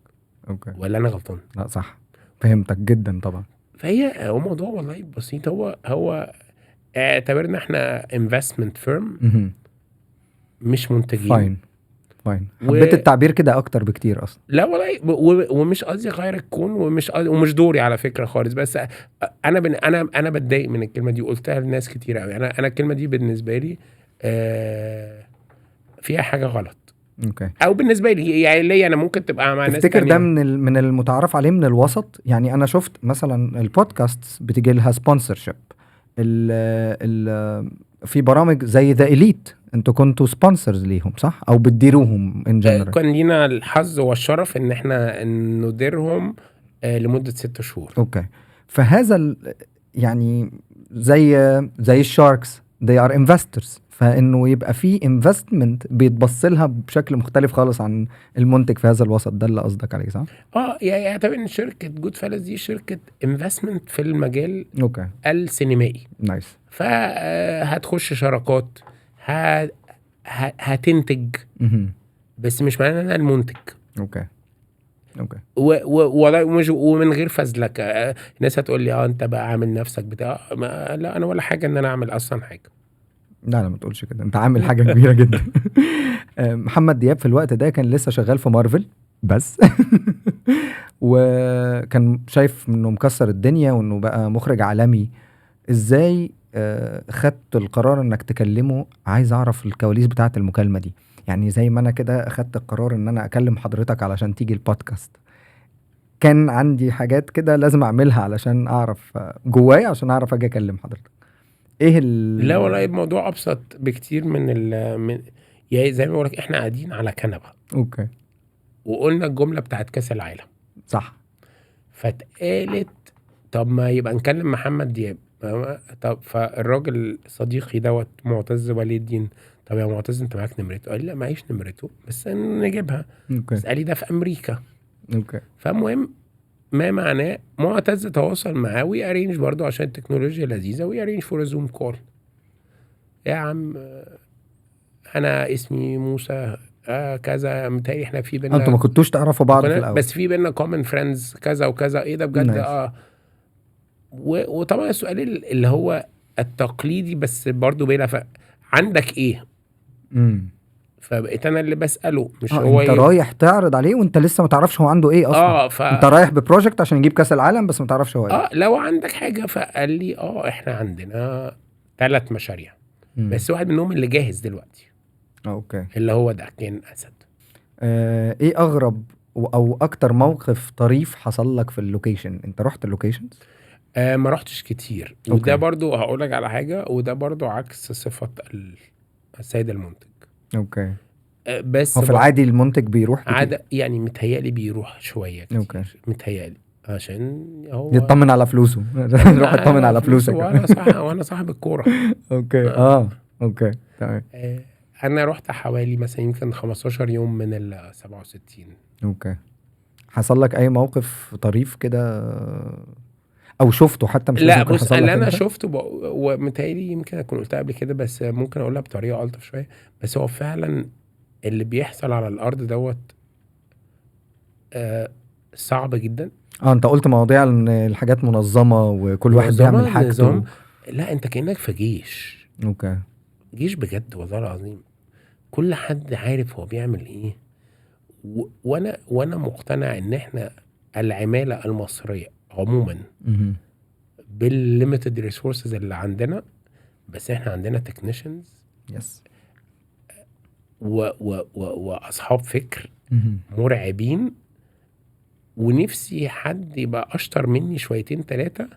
اوكي. ولا انا غلطان؟ لا صح، فهمتك جدا طبعا. فهي هو موضوع والله بسيط. هو اعتبرنا احنا investment firm مش منتجين. فاين. حبيت التعبير كده اكتر بكتير اصلا. لا والله ومش قصدي اغير الكون ومش دوري على فكره خالص، بس انا بتضايق من الكلمه دي وقلتها لناس كتير قوي. انا الكلمه دي بالنسبه لي فيها حاجه غلط. اوكي. او بالنسبه لي يعني ليا انا، ممكن تبقى مع ناس تفتكر تانية. ده من المتعارف عليه من الوسط؟ يعني انا شفت مثلا البودكاست بتيجي لها سبونسرشيب، في برامج زي ذا إليت انتوا كنتوا سبونسرز ليهم صح، او بتديروهم ان جنرال؟ كان لينا الحظ والشرف ان احنا نديرهم لمده 6 شهور. اوكي. فهذا يعني زي الشاركس they are investors، فانه يبقى في investment بيتبص لها بشكل مختلف خالص عن المنتج في هذا الوسط، ده اللي قصدك عليه صح؟ يعني اعتبر ان شركه جود فالس دي شركه investment في المجال اوكي السينمائي. نايس. فهتخش شراكات، هتنتج، بس مش معناه ان انا المنتج. اوكي. ومن غير فزلكه. الناس هتقول لي انت بقى عامل نفسك بتاع، لا انا ولا حاجه ان انا اعمل اصلا حاجه. لا ما تقولش كده، انت عامل حاجه كبيره جدا. محمد دياب في الوقت ده كان لسه شغال في مارفل بس وكان شايف انه مكسر الدنيا وانه بقى مخرج عالمي. ازاي خدت القرار انك تكلمه؟ عايز اعرف الكواليس بتاعه المكالمه دي. يعني زي ما انا كده اخدت القرار ان انا اكلم حضرتك علشان تيجي البودكاست، كان عندي حاجات كده لازم اعملها علشان اعرف جوايا، عشان اعرف اجي اكلم حضرتك. ايه لا والله الموضوع ابسط بكتير من يعني زي ما بقولك احنا قاعدين على كنبه. اوكي. وقلنا الجمله بتاعت كاس العالم صح. فاتقالت طب ما يبقى نكلم محمد دياب. طب فالراجل صديقي دوت معتز ولي الدين، طب يا معتز انت معاك نمرته؟ قال لي لا معيش نمرته بس نجيبها. اوكي بس قال لي ده في امريكا. اوكي فالمهم ما معناه معتز تواصل معاه ويارينج برضو عشان التكنولوجيا لذيذه، ويارينج فور زوم كول. يا عم انا اسمي موسى كذا، متهيألي احنا في انتوا ما بينا كنتوش تعرفوا بعض في الاول؟ بس في بينا كومن فريندز كذا وكذا. ايه ده بجد؟ Nice. وطبعا السؤال اللي هو التقليدي بس برضو بلا عندك ايه؟ فبقيت انا اللي بسأله مش هو انت ايه. رايح تعرض عليه وانت لسه ما تعرفش هو عنده ايه اصلا. انت رايح ببروجكت عشان يجيب كاس العالم بس ما تعرفش هو ايه. لو عندك حاجة. فقال لي احنا عندنا 3 مشاريع بس واحد منهم اللي جاهز دلوقتي. اوكي. اللي هو ده كان اسد. ايه اغرب او اكتر موقف طريف حصل لك في اللوكيشن؟ انت رحت اللوكيشنز؟ ما رحتش كتير. وده برضو هقولك على حاجة، وده برضو عكس صفة السيد المنتج. اوكي. بس هو في العادي المنتج بيروح كتير؟ عادة يعني متهيألي بيروح شوية كتير. اوكي. متهيألي عشان هو يطمن على فلوسه. يروح يطمن على فلوسك. وانا صاحب الكورة. اوكي. اوكي تمام. انا رحت حوالي مثلا يمكن 15 يوم من ال 67. اوكي. حصل لك اي موقف طريف كده او شفته حتى؟ مش لا لازم بص، حصل لك اللي انا انت؟ شفته ومتهيألي يمكن اكون قلتها قبل كده بس ممكن اقولها بطريقة ألطف شوية. بس هو فعلا اللي بيحصل على الارض دوت صعب جدا. انت قلت مواضيع ان الحاجات منظمة وكل واحد بيعمل حاجته. لا انت كأنك في جيش. اوكي. جيش بجد والله العظيم. كل حد عارف هو بيعمل ايه. وانا مقتنع ان احنا العمالة المصرية عموما بالليميتد ريسورسز اللي عندنا، بس احنا عندنا تكنيشنز يس واصحاب فكر مرعبين. ونفسي حد يبقى اشطر مني شويتين 3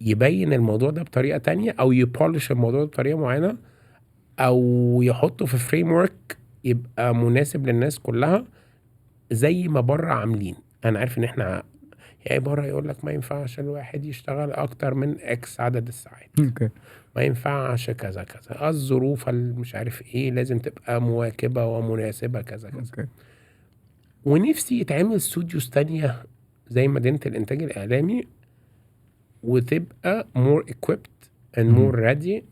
يبين الموضوع ده بطريقة تانية، او يبولش الموضوع ده بطريقة معينة، او يحطه في فريم ورك يبقى مناسب للناس كلها زي ما بره عاملين. انا عارف ان احنا يعني بره يقول لك ما ينفعش الواحد يشتغل اكتر من اكس عدد الساعات. اوكي. ما ينفعش كذا كذا، الظروف مش عارف ايه لازم تبقى مواكبة ومناسبة كذا كذا. اوكي. ونفسي يتعمل استوديوز تانية زي مدينة الانتاج الاعلامي وتبقى more equipped and more ready.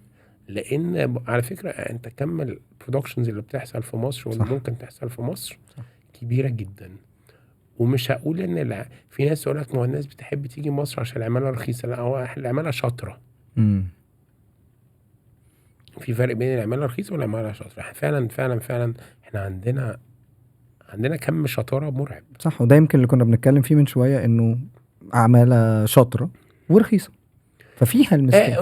لان على فكرة انت كمل البرودكشنز اللي بتحصل في مصر واللي ممكن تحصل في مصر كبيرة جدا. ومش هقول ان في ناس يقول لك ما الناس بتحب تيجي مصر عشان العمالة رخيصة. لا، هو العمالة شاطرة. في فرق بين العمالة رخيصة والعمالة شاطرة. فعلا فعلا فعلا احنا عندنا كم شطارة مرعب. صح. وده يمكن اللي كنا بنتكلم فيه من شوية، انه عمالة شاطرة ورخيصة، ففيها المسكين.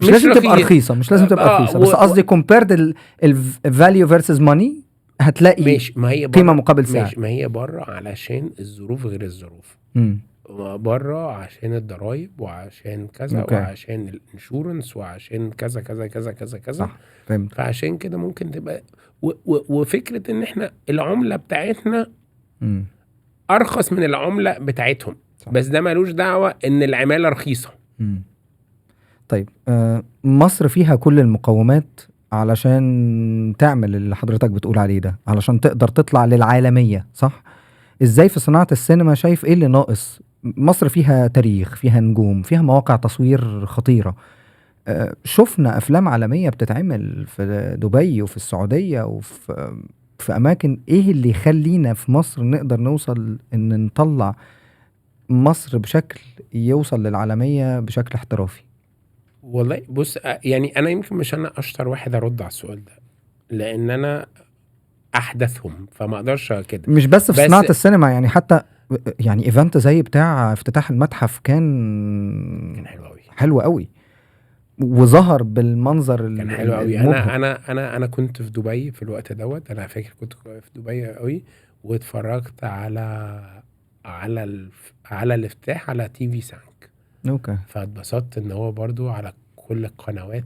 مش لازم تبقى رخيصة، مش لازم تبقى رخيصة، بس قصدي compared الفاليو versus money هتلاقي ماشي. ما هي قيمة مقابل سعر. ماشي. ما هي بره علشان الظروف غير الظروف. بره عشان الضرايب وعشان كذا وعشان الانشورنس وعشان كذا كذا كذا كذا كذا. صح. فهمت. فعشان كده ممكن تبقى وفكرة ان احنا العملة بتاعتنا ارخص من العملة بتاعتهم. صح. بس ده مالوش دعوة ان العمالة رخيصة. طيب مصر فيها كل المقومات علشان تعمل اللي حضرتك بتقول عليه ده، علشان تقدر تطلع للعالمية، صح؟ ازاي في صناعة السينما شايف ايه اللي ناقص؟ مصر فيها تاريخ، فيها نجوم، فيها مواقع تصوير خطيرة. شفنا افلام عالمية بتتعمل في دبي وفي السعودية وفي اماكن. ايه اللي يخلينا في مصر نقدر نوصل ان نطلع مصر بشكل يوصل للعالمية بشكل احترافي؟ والله بص، يعني انا يمكن مش انا اشطر واحد ارد على السؤال ده لان انا احدثهم، فما اقدرش كده. مش بس في صناعة السينما، يعني حتى يعني ايفنت زي بتاع افتتاح المتحف كان حلو قوي وظهر بالمنظر كان حلو قوي. انا كنت في دبي في الوقت دوت. انا فاكر كنت في دبي قوي واتفرجت على الافتتاح على تي في سانك. اوكي. فاتبسطت ان هو برضو على كل القنوات.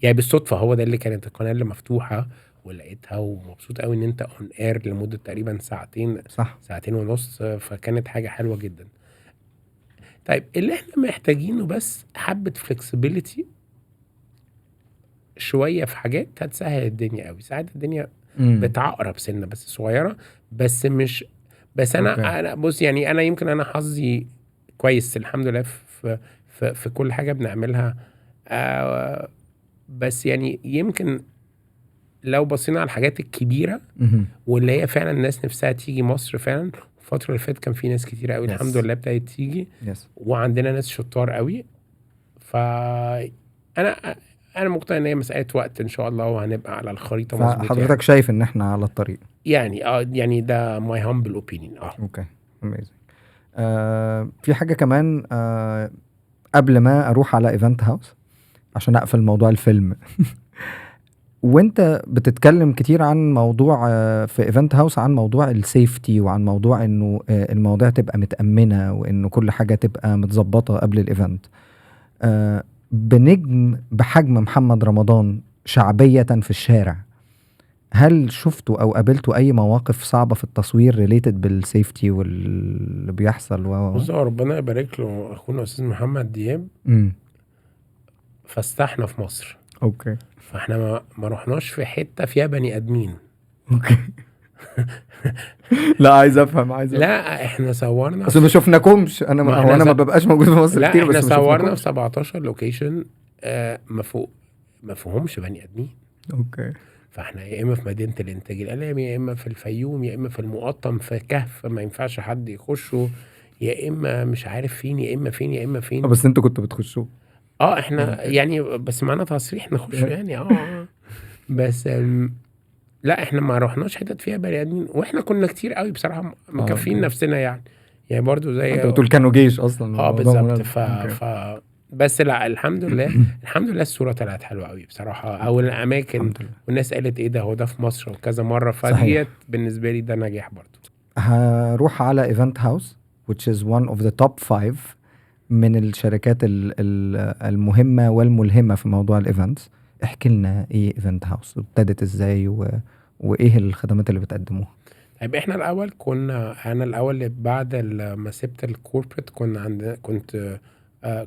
يعني بالصدفة هو ده اللي كانت القناة اللي مفتوحة ولقيتها، ومبسوط قوي ان انت اون اير لمدة تقريبا ساعتين. صح. ساعتين ونص. فكانت حاجة حلوة جدا. طيب اللي احنا محتاجينه بس حبه فلكسبيليتي شويه في حاجات هتسهل الدنيا قوي. ساعات الدنيا بتعقرب سنه بس صغيره، بس مش بس انا بص يعني انا يمكن انا حظي كويس الحمد لله في كل حاجه بنعملها. بس يعني يمكن لو بصينا على الحاجات الكبيره واللي هي فعلا الناس نفسها تيجي مصر فعلا، الفتره اللي فاتت كان في ناس كتير قوي الحمد لله ابتدت تيجي، وعندنا ناس شطار قوي. انا مقتنع ان هي مساله وقت ان شاء الله وهنبقى على الخريطه مظبوط. فحضرتك يعني شايف ان احنا على الطريق يعني ده ماي هامبل اوبينيون. اوكي اميزنج. في حاجه كمان قبل ما اروح على ايفنت هاوس عشان اقفل موضوع الفيلم وانت بتتكلم كتير عن موضوع في ايفنت هاوس عن موضوع السيفتي وعن موضوع انه المواضيع تبقى متأمنة وانه كل حاجة تبقى متظبطة قبل الايفنت. بنجم بحجم محمد رمضان شعبية في الشارع، هل شفتوا او قابلتوا اي مواقف صعبة في التصوير ريليتد بالسيفتي واللي بيحصل؟ بص ربنا يبارك له اخونا استاذ محمد دياب فاستحنا في مصر. اوكي. فاحنا ما رحناش في حته فيها بني ادمين. اوكي. لا عايز افهم. لا احنا صورنا بس ما شفناكمش. انا ما ببقاش موجود في مصر كتير، بس احنا صورنا في 17 لوكيشن ما فيهمش بني ادمين. اوكي. فاحنا يا اما في مدينه الانتاج الاعلامي، يا اما في الفيوم، يا اما في المقطم في كهف ما ينفعش حد يخشه، يا اما مش عارف فين، يا اما فين. بس انتوا كنتوا بتخشوا؟ احنا يعني بس معانا تصريح نخش يعني بس لا احنا ما رحناش حتت فيها بني ادمين، واحنا كنا كتير قوي بصراحه مكفين نفسنا يعني برضو زي انت بتقول كانوا جيش اصلا. بالظبط. بس لا الحمد لله الحمد لله الصوره طلعت حلوه قوي بصراحه، او الاماكن والناس قالت ايه ده هو ده في مصر وكذا مره، فديت بالنسبه لي ده نجاح برضو. هروح على ايفنت هاوس which is one of the top 5 من الشركات المهمه والملهمه في موضوع الايفنتس. احكي لنا ايه ايفنت هاوس وابتدت ازاي وايه الخدمات اللي بتقدموها؟ طيب احنا الاول انا الاول بعد ما سبت الكوربريت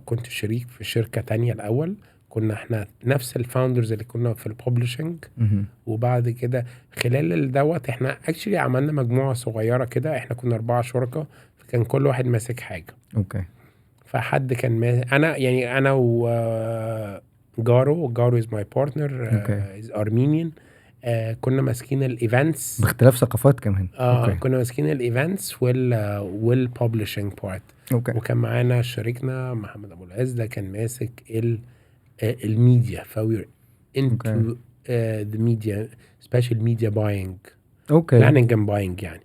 كنت شريك في شركه تانية. الاول كنا احنا نفس الفاوندرز اللي كنا في الببلشنج، وبعد كده خلال دوت احنا اكشلي عملنا مجموعه صغيره كده. احنا كنا 4 شركاء، فكان كل واحد ماسك حاجه. اوكي. فحد كان انا جارو is my partner is Armenian. كنا ماسكين الايفنتس باختلاف ثقافات كمان. كنا ماسكين الايفنتس والببلشنج بارت. وكان معانا شريكنا محمد ابو العز ده كان ماسك الميديا. فوير into the media special media buying. planning and buying يعني.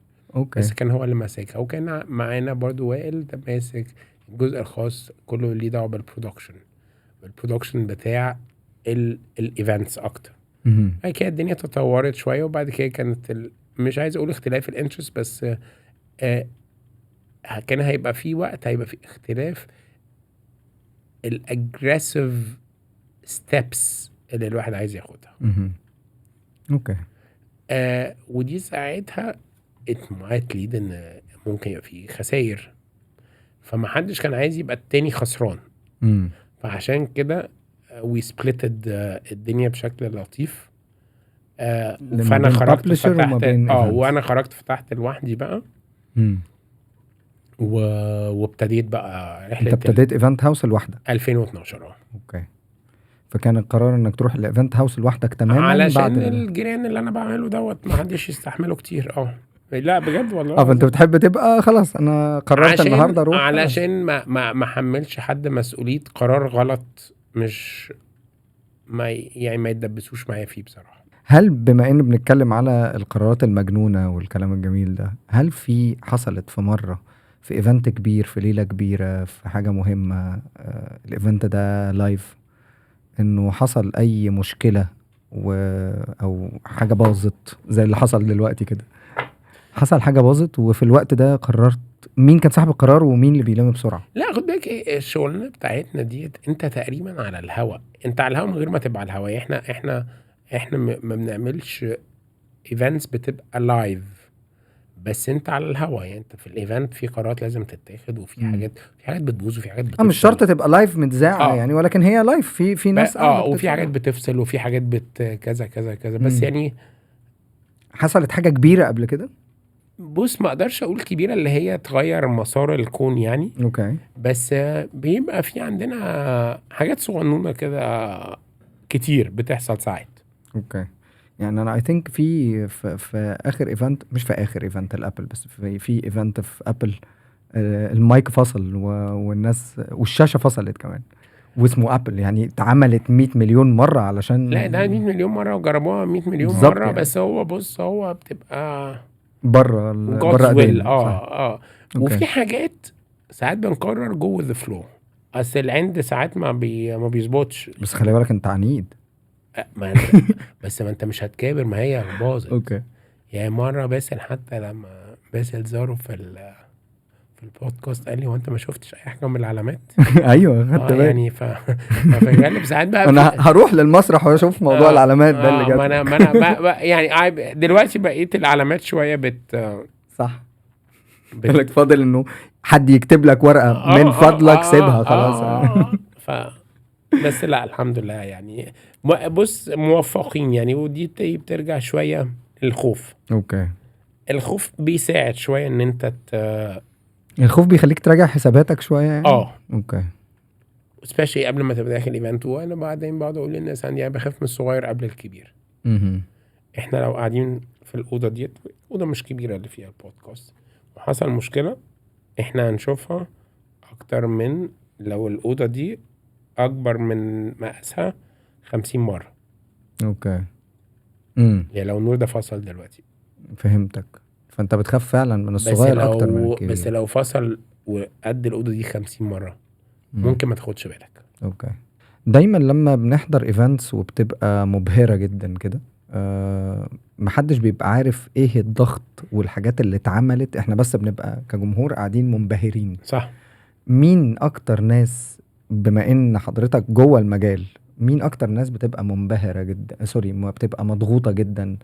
بس كان هو اللي ماسكها، وكان معانا برضو وائل ده ماسك الجزء الخاص كله اللي دعوه بالبرودكشن بتاع الايفنتس اكتر. بعد كده الدنيا تطورت شويه، وبعد كده كانت مش عايز اقول اختلاف الانترست، بس كان هيبقى في وقت هيبقى في اختلاف الاجريسيف ستيبس اللي الواحد عايز ياخدها. اوكي. ودي ساعتها اتمعت ليد ان ممكن يبقى في خسائر، فما حدش كان عايز يبقى التاني خسران. فعشان كده وي سبليتد الدنيا بشكل لطيف. فانا خرجت فتحت وانا خرجت فتحت لوحدي بقى. وابتديت بقى رحله. انت ابتديت ايفنت هاوس لوحدك 2012. اوكي. فكان القرار انك تروح الايفنت هاوس لوحدك تماما علشان بعد الجيران اللي انا بعمله دوت ما حدش يستحمله كتير. لا بجد والله. فانت بتحب تبقى خلاص انا قررت النهارده اروح، علشان ما حملش حد مسؤوليه قرار غلط، مش ما يتدبسوش معايا فيه بصراحه. هل بما ان بنتكلم على القرارات المجنونه والكلام الجميل ده، هل حصلت في مره في ايفنت كبير في ليله كبيره في حاجه مهمه الايفنت ده لايف انه حصل اي مشكله او حاجه باظت زي اللي حصل دلوقتي كده؟ حصل حاجه باظت وفي الوقت ده قررت مين كان صاحب القرار ومين اللي بيلم بسرعه؟ لا خد بالك الشغلانه بتاعتنا ديت انت تقريبا على الهوا، انت على الهوا من غير ما تبقى على الهوا. احنا ما بنعملش ايفنتس بتبقى لايف، بس انت على الهوا، يعني انت في الايفنت في قرارات لازم تتاخد، وفي مم. حاجات بتبوظ، وفي حاجات مش بتفصل. شرط تبقى لايف متذاعه يعني، ولكن هي لايف في ناس قاعده وفي حاجات بتتفرج. بتفصل، وفي حاجات كذا كذا كذا. بس مم. يعني حصلت حاجه كبيره قبل كده؟ بص، ما اقدرش اقول كبيره اللي هي تغير مسار الكون يعني، اوكي. بس بيبقى في عندنا حاجات صغنونه كده كتير بتحصل ساعات. اوكي. يعني انا اي ثينك في اخر ايفنت، مش في اخر ايفنت الابل، بس في ايفنت في ابل، المايك فصل والناس والشاشه فصلت كمان، واسمه ابل، يعني اتعملت 100 مليون مره علشان لا، ده 100 مليون مره وجربوها 100 مليون بالظبط مره يعني. بس هو بص، هو بتبقى بره God's will. ايدينا، صح. اوكي. اوكي. وفي حاجات ساعات بنقرر جو ذا فلو، اصل العند ساعات ما بيظبطش. بس خلي بالك انت عنيد. ما انت بس ما انت مش هتكابر، ما هي باظت. اوكي. يعني مره باسل، حتى لما باسل زاره في البودكاست قال لي: هو انت ما شفتش اي حاجه من العلامات؟ ايوه خدت بالي. يعني ففي الغالب ساعات بقى انا هروح للمسرح واشوف موضوع العلامات ده اللي ما انا جت. ما انا يعني دلوقتي بقيت العلامات شويه صح. لك فاضل انه حد يكتب لك ورقه من فضلك سيبها خلاص. بس لا، الحمد لله يعني. بص، موفقين يعني، ودي بترجع شويه الخوف. اوكي. الخوف بيساعد شويه ان انت الخوف بيخليك تراجع حساباتك شويه يعني. اوكي. سبيشلي قبل ما تبقى داخل ايفنت. وانا بعدين بقعد اقول للناس عندي انا بخاف من الصغير قبل الكبير. احنا لو قاعدين في الاوضه ديت، اوضه مش كبيره اللي فيها البودكاست، وحصل مشكله، احنا هنشوفها اكتر من لو الاوضه دي اكبر من مقاسها 50 مره. اوكي. يعني لو النور ده فصل دلوقتي، فهمتك. فانت بتخاف فعلا من الصغير اكتر من الكبير. بس لو فصل وقد الاوضه دي 50 مره، ممكن ما تاخدش بالك. اوكي. دايما لما بنحضر ايفنتس وبتبقى مبهرة جدا كده، محدش بيبقى عارف ايه الضغط والحاجات اللي اتعملت، احنا بس بنبقى كجمهور قاعدين منبهرين. صح. مين اكتر ناس، بما ان حضرتك جوه المجال، مين اكتر ناس بتبقى منبهرة جدا، بتبقى مضغوطة جدا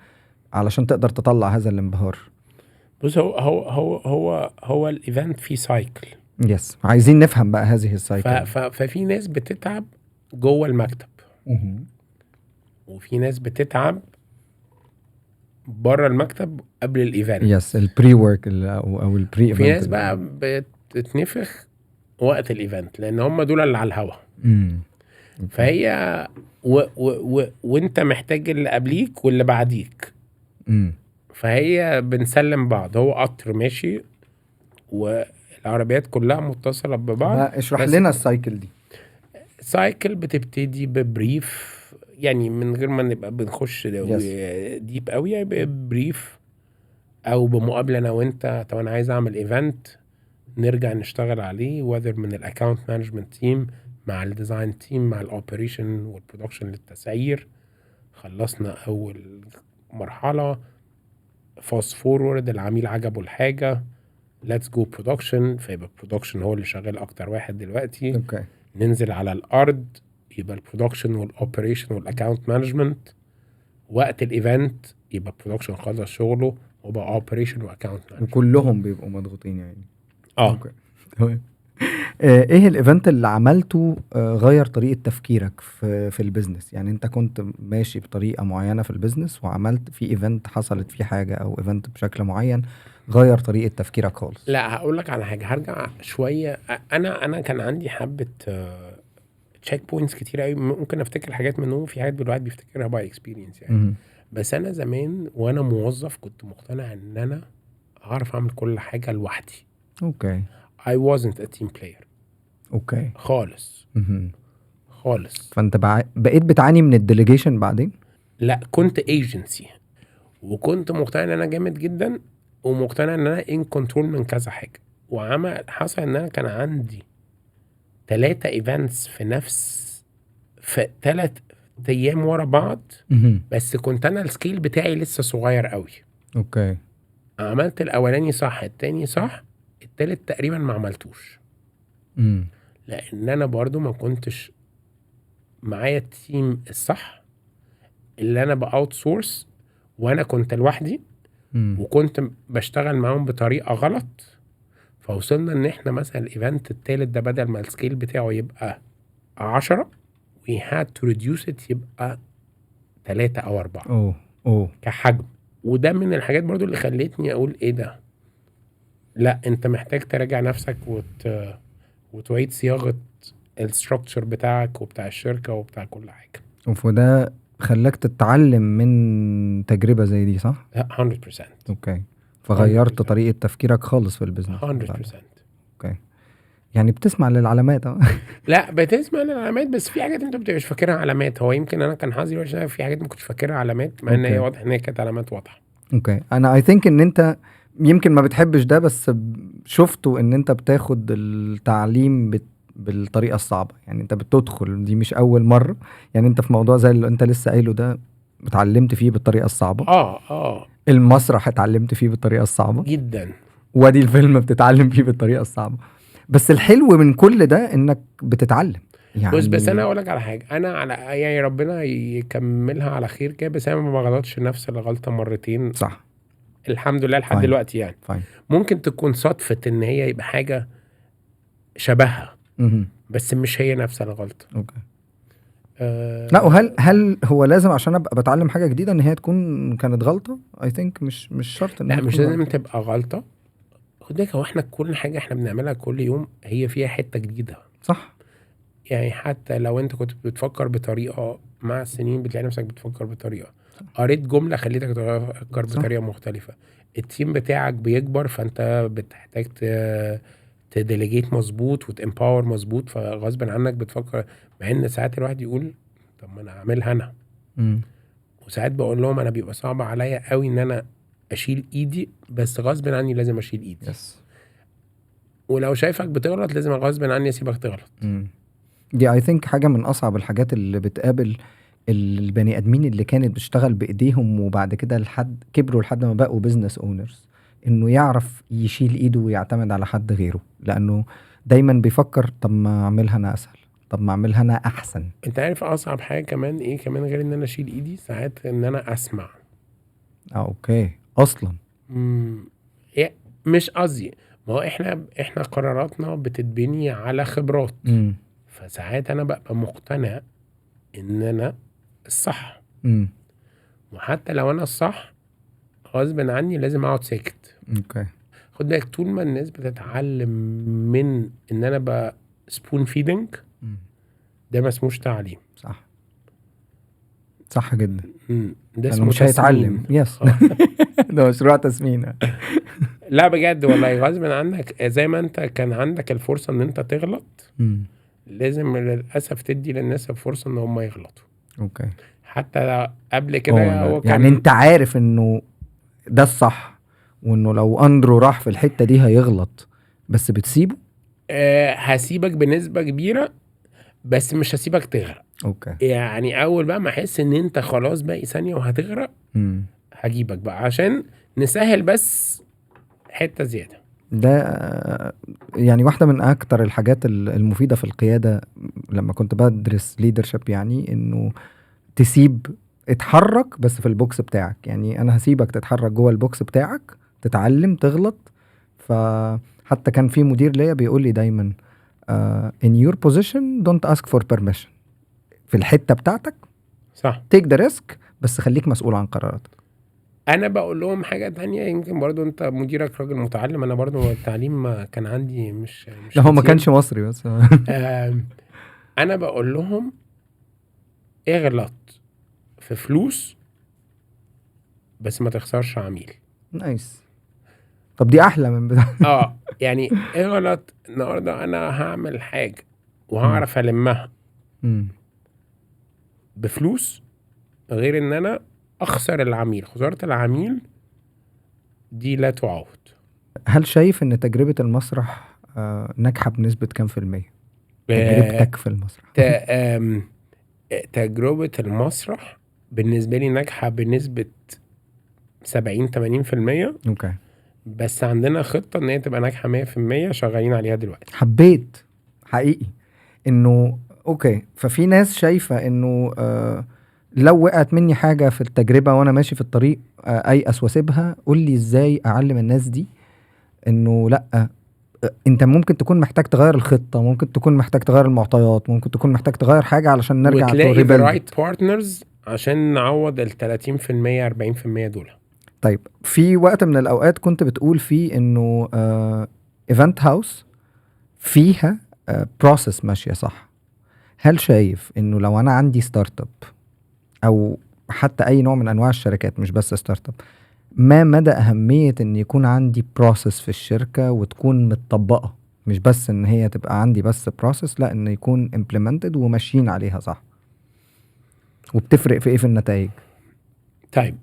علشان تقدر تطلع هذا الانبهار؟ بص، هو الايفنت فيه سايكل. يس، عايزين نفهم بقى هذه السايكل. ففي ناس بتتعب جوه المكتب، وفي ناس بتتعب بره المكتب قبل الايفنت. يس، البري ورك او البري ايفنت. في ناس بقى بتتنفخ وقت الايفنت، لان هم دول اللي على الهوا. فهي وانت محتاج اللي قبليك واللي بعديك. فهي بنسلم بعض، هو قطر ماشي والعربيات كلها متصلة ببعض. اشرح لنا السايكل دي. السايكل بتبتدي ببريف، يعني من غير ما نبقى بنخش ديب قوي، يعني ببريف او بمقابلة انا وانت. طب انا عايز اعمل ايفنت، نرجع نشتغل عليه، وذر من الاكاونت مانجمنت تيم مع الديزاين تيم مع الاوبريشن والبرودكشن للتسعير. خلصنا اول مرحلة، فاست فورورد، العميل عجبه الحاجة، ليتس جو برودكشن، فيبقى برودكشن هو اللي شغال اكتر واحد دلوقتي. اوكي. ننزل على الارض، يبقى البرودكشن والاوبريشن والاكاونت مانجمنت. وقت الايفنت يبقى برودكشن خلص شغله وبقى اوبريشن واكاونت مانجمنت، وكلهم بيبقوا مضغوطين يعني. اوكي. تمام. ايه الايفنت اللي عملته غير طريقة تفكيرك في البيزنس؟ يعني انت كنت ماشي بطريقة معينة في البيزنس، وعملت في ايفنت حصلت فيه حاجة، او ايفنت بشكل معين غير طريقة تفكيرك خالص. لا، هقول لك على حاجة، هرجع شوية. انا كان عندي حبة تشيك بوينتس كتير قوي، ممكن افتكر حاجات منهم، في حاجات الواحد بيفتكرها باي اكسبيرينس يعني. بس انا زمان وانا موظف كنت مقتنع ان انا هعرف اعمل كل حاجة لوحدي. اوكي. I wasn't a team player. اوكي. خالص. خالص. فانت بقيت بتعاني من الديليجيشن بعدين؟ لا، كنت ايجنسي، وكنت مقتنع ان انا جامد جدا، ومقتنع ان انا ان كنترول من كذا حاجة. حصل ان انا كان عندي 3 ايفنتس في 3 ايام ورا بعض. بس كنت انا السكيل بتاعي لسه صغير قوي. اوكي. عملت الاولاني صح، التاني صح، التالت تقريبا ما عملتوش. لان انا برضو ما كنتش معايا التيم الصح اللي انا باوت سورس، وانا كنت لوحدي. وكنت بشتغل معاهم بطريقه غلط، فوصلنا ان احنا مثلا الايفنت التالت ده بدل ما السكيل بتاعه يبقى 10 we had to reduce it يبقى 3 أو 4 كحجم. وده من الحاجات برضو اللي خلتني اقول ايه ده، لا انت محتاج تراجع نفسك وتعيد صياغه الستراكشر بتاعك وبتاع الشركه وبتاع كل حاجه. وده خلاك تتعلم من تجربة زي دي صح؟ 100%. اوكي، فغيرت 100%. طريقة تفكيرك خالص في البيزنس. 100%. اوكي، يعني بتسمع للعلامات لا بتسمع العلامات، بس في حاجات انت بتبقاش فاكرها علامات. هو يمكن انا كان حظي وحش، في حاجات ما كنتش فاكرها علامات مع ان هي أوكي. واضح ان هي كانت علامات واضحه. اوكي، انا اي ثينك ان انت يمكن ما بتحبش ده، بس شفته ان انت بتاخد التعليم بالطريقة الصعبة. يعني انت بتدخل، دي مش اول مرة، يعني انت في موضوع زي اللي انت لسه قايله ده اتعلمت فيه بالطريقة الصعبة. المسرح اتعلمت فيه بالطريقة الصعبة جدا، وادي الفيلم بتتعلم فيه بالطريقة الصعبة. بس الحلو من كل ده انك بتتعلم. يعني بس انا اقول لك على حاجه، انا على يعني ربنا يكملها على خير كده، بس انا ما بغلطش نفس الغلطه مرتين. صح، الحمد لله لحد دلوقتي يعني. ممكن تكون صدفه ان هي يبقى حاجه شبهها بس مش هي نفس الغلطه. اوكي. لا، وهل هو لازم عشان ابقى بتعلم حاجه جديده ان هي تكون كانت غلطه؟ اي ثينك مش شرط ان لا هي مش تكون لازم غلطة. تبقى غلطه. خد بالك، هو احنا كل حاجه احنا بنعملها كل يوم هي فيها حته جديده. صح، يعني حتى لو انت كنت بتفكر بطريقه، مع السنين بتلاقي نفسك بتفكر بطريقه. قريت جمله خليتك تفكر بطريقه مختلفه. التيم بتاعك بيكبر، فانت بتحتاج تديليجيت مظبوط وتامباور مظبوط، فغصب عنك بتفكر. مع ان ساعات الواحد يقول طب ما انا اعملها انا. وساعات بقول لهم انا بيبقى صعب عليا قوي ان انا اشيل ايدي، بس غصب عني لازم اشيل ايدي. ولو شايفك بتغلط لازم غصب عني اسيبك تغلط. دي اي ثينك حاجه من اصعب الحاجات اللي بتقابل البني ادمين اللي كانت بتشتغل بايديهم وبعد كده كبروا لحد ما بقوا بيزنس اونرز، انه يعرف يشيل ايده ويعتمد على حد غيره، لانه دايما بيفكر طب ما اعملها انا اسهل، طب ما اعملها انا احسن. انت عارف اصعب حاجه كمان ايه كمان غير ان انا اشيل ايدي؟ ساعات ان انا اسمع. اوكي، اصلا مش قصدي، ما هو احنا قراراتنا بتتبني على خبرات. فساعات انا ببقى مقتنع ان انا الصح. وحتى لو انا الصح غصب عني لازم اقعد ساكت. اوكي، خد بالك، طول ما الناس بتتعلم من ان انا بقى سبون فيدنج، ده ما اسموش تعليم. صح جدا. ده اسمه مش هيتعلم. يس ده مشروع تسمين. لا بجد والله، غصب عنك زي ما انت كان عندك الفرصه ان انت تغلط، لازم للاسف تدي للناس الفرصه ان هم يغلطوا. اوكي، حتى قبل كده هو كان يعني انت عارف انه ده الصح، وانه لو اندرو راح في الحته دي هيغلط، بس بتسيبه. هسيبك بنسبه كبيره، بس مش هسيبك تغرق. اوكي، يعني اول بقى ما احس ان انت خلاص باقي ثانيه وهتغرق، هجيبك بقى عشان نسهل بس حته زياده. ده يعني واحده من اكتر الحاجات المفيده في القياده لما كنت بدرس ليدرشيب، يعني انه اتحرك بس في البوكس بتاعك. يعني انا هسيبك تتحرك جوه البوكس بتاعك، تتعلم، تغلط. فحتى كان في مدير ليا بيقول لي دايما in your position don't ask for permission. في الحتة بتاعتك صح، take the risk، بس خليك مسؤول عن قراراتك. انا بقول لهم حاجة تانية، يمكن برضو انت مديرك راجل متعلم، انا برضو التعليم ما كان عندي مش لا، هو ما كانش مصري بس انا بقول لهم اغلط في فلوس بس ما تخسرش عميل. نايس. طب دي احلى من بتاع يعني اغلط النهارده، انا هعمل حاجة وهعرف المها بفلوس، غير ان انا اخسر العميل. خسارة العميل دي لا تعوض. هل شايف ان تجربة المسرح ناجحة بنسبة كام في المية؟ تجربتك في المسرح. تجربة المسرح بالنسبة لي ناجحة بنسبة 70-80%. اوكي، بس عندنا خطة ان هي تبقى ناجحة 100%، شغالين عليها دلوقتي. لو وقعت مني حاجة في التجربة وانا ماشي في الطريق ايأس واسيبها، قول لي ازاي اعلم الناس دي انه لا، انت ممكن تكون محتاج تغير الخطة، ممكن تكون محتاج تغير المعطيات، ممكن تكون محتاج تغير حاجة علشان نرجع وتلاقي to the rebuild. right partners عشان نعوض ال 30% 40% دول. طيب في وقت من الاوقات كنت بتقول فيه انه ايفنت هاوس فيها بروسيس ماشية صح. هل شايف انه لو انا عندي ستارت اب او حتى اي نوع من انواع الشركات مش بس ستارت اب، ما مدى اهمية ان يكون عندي بروسيس في الشركة وتكون متطبقة، مش بس ان هي تبقى عندي بس بروسيس، لا ان يكون implemented وماشيين عليها صح، وبتفرق في ايه في النتائج؟ طيب